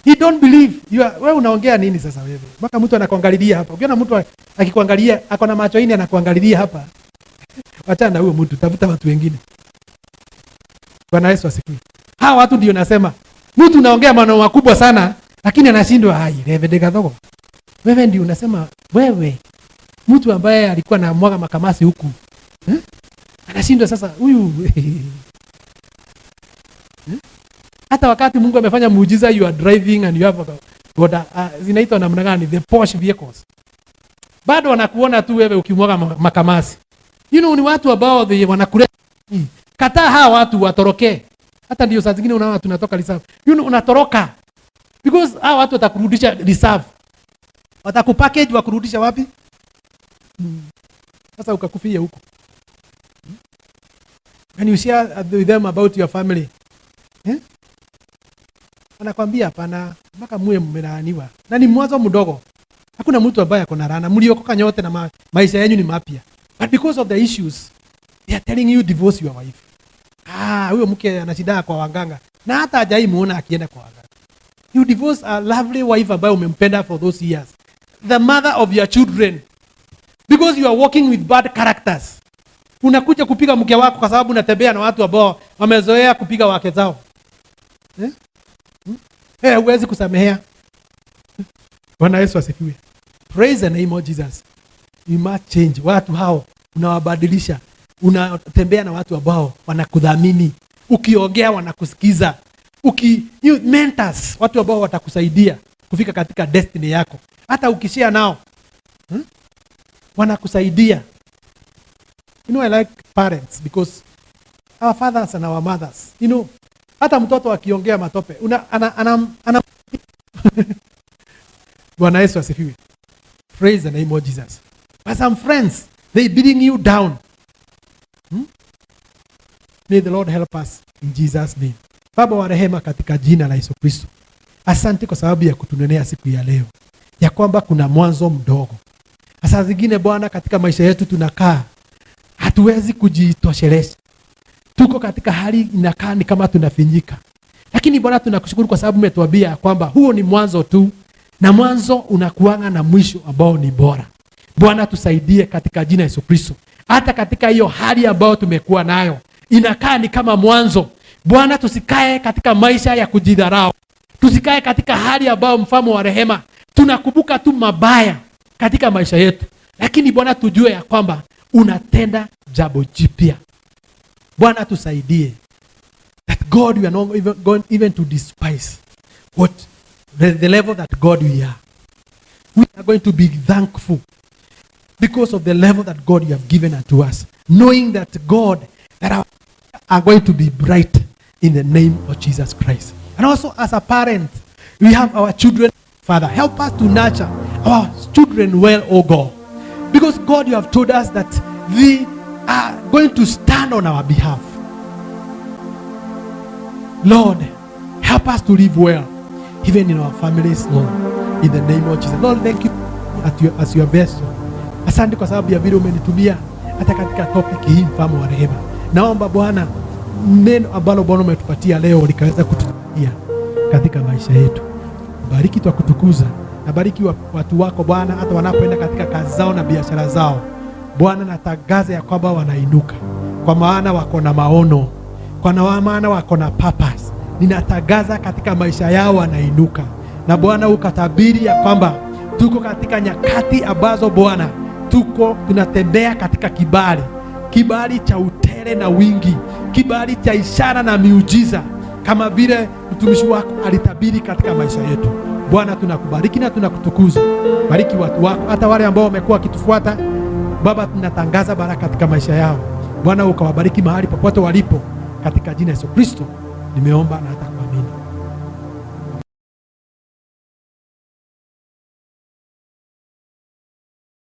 Speaker 1: He don't believe. Wewe unaongea nini sasa wewe? Mpaka mtu anakuangalilia hapa. Ukiona mtu akikuangalia, ako na macho nne anakuangalilia hapa. Wacha na huyo mtu, tafuta watu wengine. Bwana Yesu asifiwe. Hawa watu ndio nasema, mtu unaongea maneno makubwa sana, lakini anashindwa hai, revede gadogo. Wewe ndio unasema, wewe mtu ambaye alikuwa na mwaga makamasi huku. Anashindwa sasa huyu. Hata wakati Mungu amefanya muujiza, you are driving and you have zinaitwa namna gani, the Porsche vehicles, bado wanakuona tu wewe ukimwaga makamasi. Ni watu ambao wanakule. Kataa hawa watu watoroke. Hata ndio saa zingine unaona tunatoka reserve. Unatoroka because hawa watu watakurudisha reserve, watakupackage wakurudisha wapi? Sasa ukakufia huko. When you share with them about your family, anakwambia hapana, mpaka muwe mmelaaniwa. Na ni mwanzo mdogo. Hakuna mtu ambaye ako na laana. Mliokoka nyote na maisha yenu ni mapya. But because of the issues, they are telling you divorce your wife. Huyo mke anashida kwa waganga. Na hata hajai muona akienda kwa waganga. You divorce a lovely wife ambaye umempenda for those years. The mother of your children. Because you are working with bad characters. Unakuja kupiga mke wako kwa sababu unatembea na watu ambao wamezoea kupiga wake zao. Huwezi kusamehea. Bwana Yesu asifiwe. Praise the name of Jesus. You must change. Watu hao unawabadilisha. Unatembea na watu ambao wanakudhamini. Ukiongea wanakusikiza. Mentors, watu ambao watakusaidia kufika katika destiny yako. Hata ukishare nao, wanakusaidia. I like parents because our fathers and our mothers, hata mtoto akiongea matope, Bwana Yesu asifiwe. Praise the name of Jesus. But some friends, they beating you down. May the Lord help us in Jesus' name. Baba wa rehema, katika jina la Yesu Kristo, asante kwa sababu ya kutunenea siku ya leo, ya kwamba kuna mwanzo mdogo. Saa zingine Bwana, katika maisha yetu tunakaa, hatuwezi kujitosheleza. Tuko katika hali inakaa ni kama tunafinyika. Lakini Bwana, tunakushukuru kwa sababu umetuambia kwamba huo ni mwanzo tu, na mwanzo unakuanga na mwisho ambao ni bora. Bwana, tusaidie katika jina la Yesu Kristo. Hata katika hiyo hali ambayo tumekuwa nayo, inakaa ni kama mwanzo. Bwana, tusikae katika maisha ya kujidharau. Tusikae katika hali ambayo mfalme wa rehema tunakumbuka tu mabaya katika maisha yetu. Lakini Bwana, tujue ya kwamba unatenda jambo jipya. Bwana, tusaidie. That God, we are not even going even to despise what the level that God we are. We are going to be thankful because of the level that God you have given unto us. Knowing that God, that are going to be bright in the name of Jesus Christ. And also as a parent, we have our children. Father, help us to nurture our children well, oh God. Because God, you have told us that they are going to stand on our behalf. Lord, help us to live well, even in our families, Lord. In the name of Jesus. Lord, thank you as your vessel. Asante kwa sababu ya vile umenitumia hata katika topic hii, mfalme wa rehema. Naomba Bwana, neno ambalo Bwana umetupatia leo likaweza kututumia katika maisha yetu. Bariki tu kutukuza, na bariki watu wako Bwana, hata wanapoenda katika kazi zao na biashara zao. Bwana, natangaza ya kwamba wanainuka, kwa maana wako na maono, kwa maana wako na purpose. Ninatangaza katika maisha yao wanainuka. Na Bwana, ukatabiri ya kwamba tuko katika nyakati ambazo Bwana tunatembea katika kibali cha utele na wingi, kibali cha ishara na miujiza, kama vile mtumishi wako alitabiri katika maisha yetu. Bwana, tunakubariki na tunakutukuza. Bariki watu wako, hata wale ambao wamekuwa kitufuata Baba, tunatangaza baraka katika maisha yao. Bwana, ukawabariki mahali popote walipo, katika jina la Yesu Kristo nimeomba na hata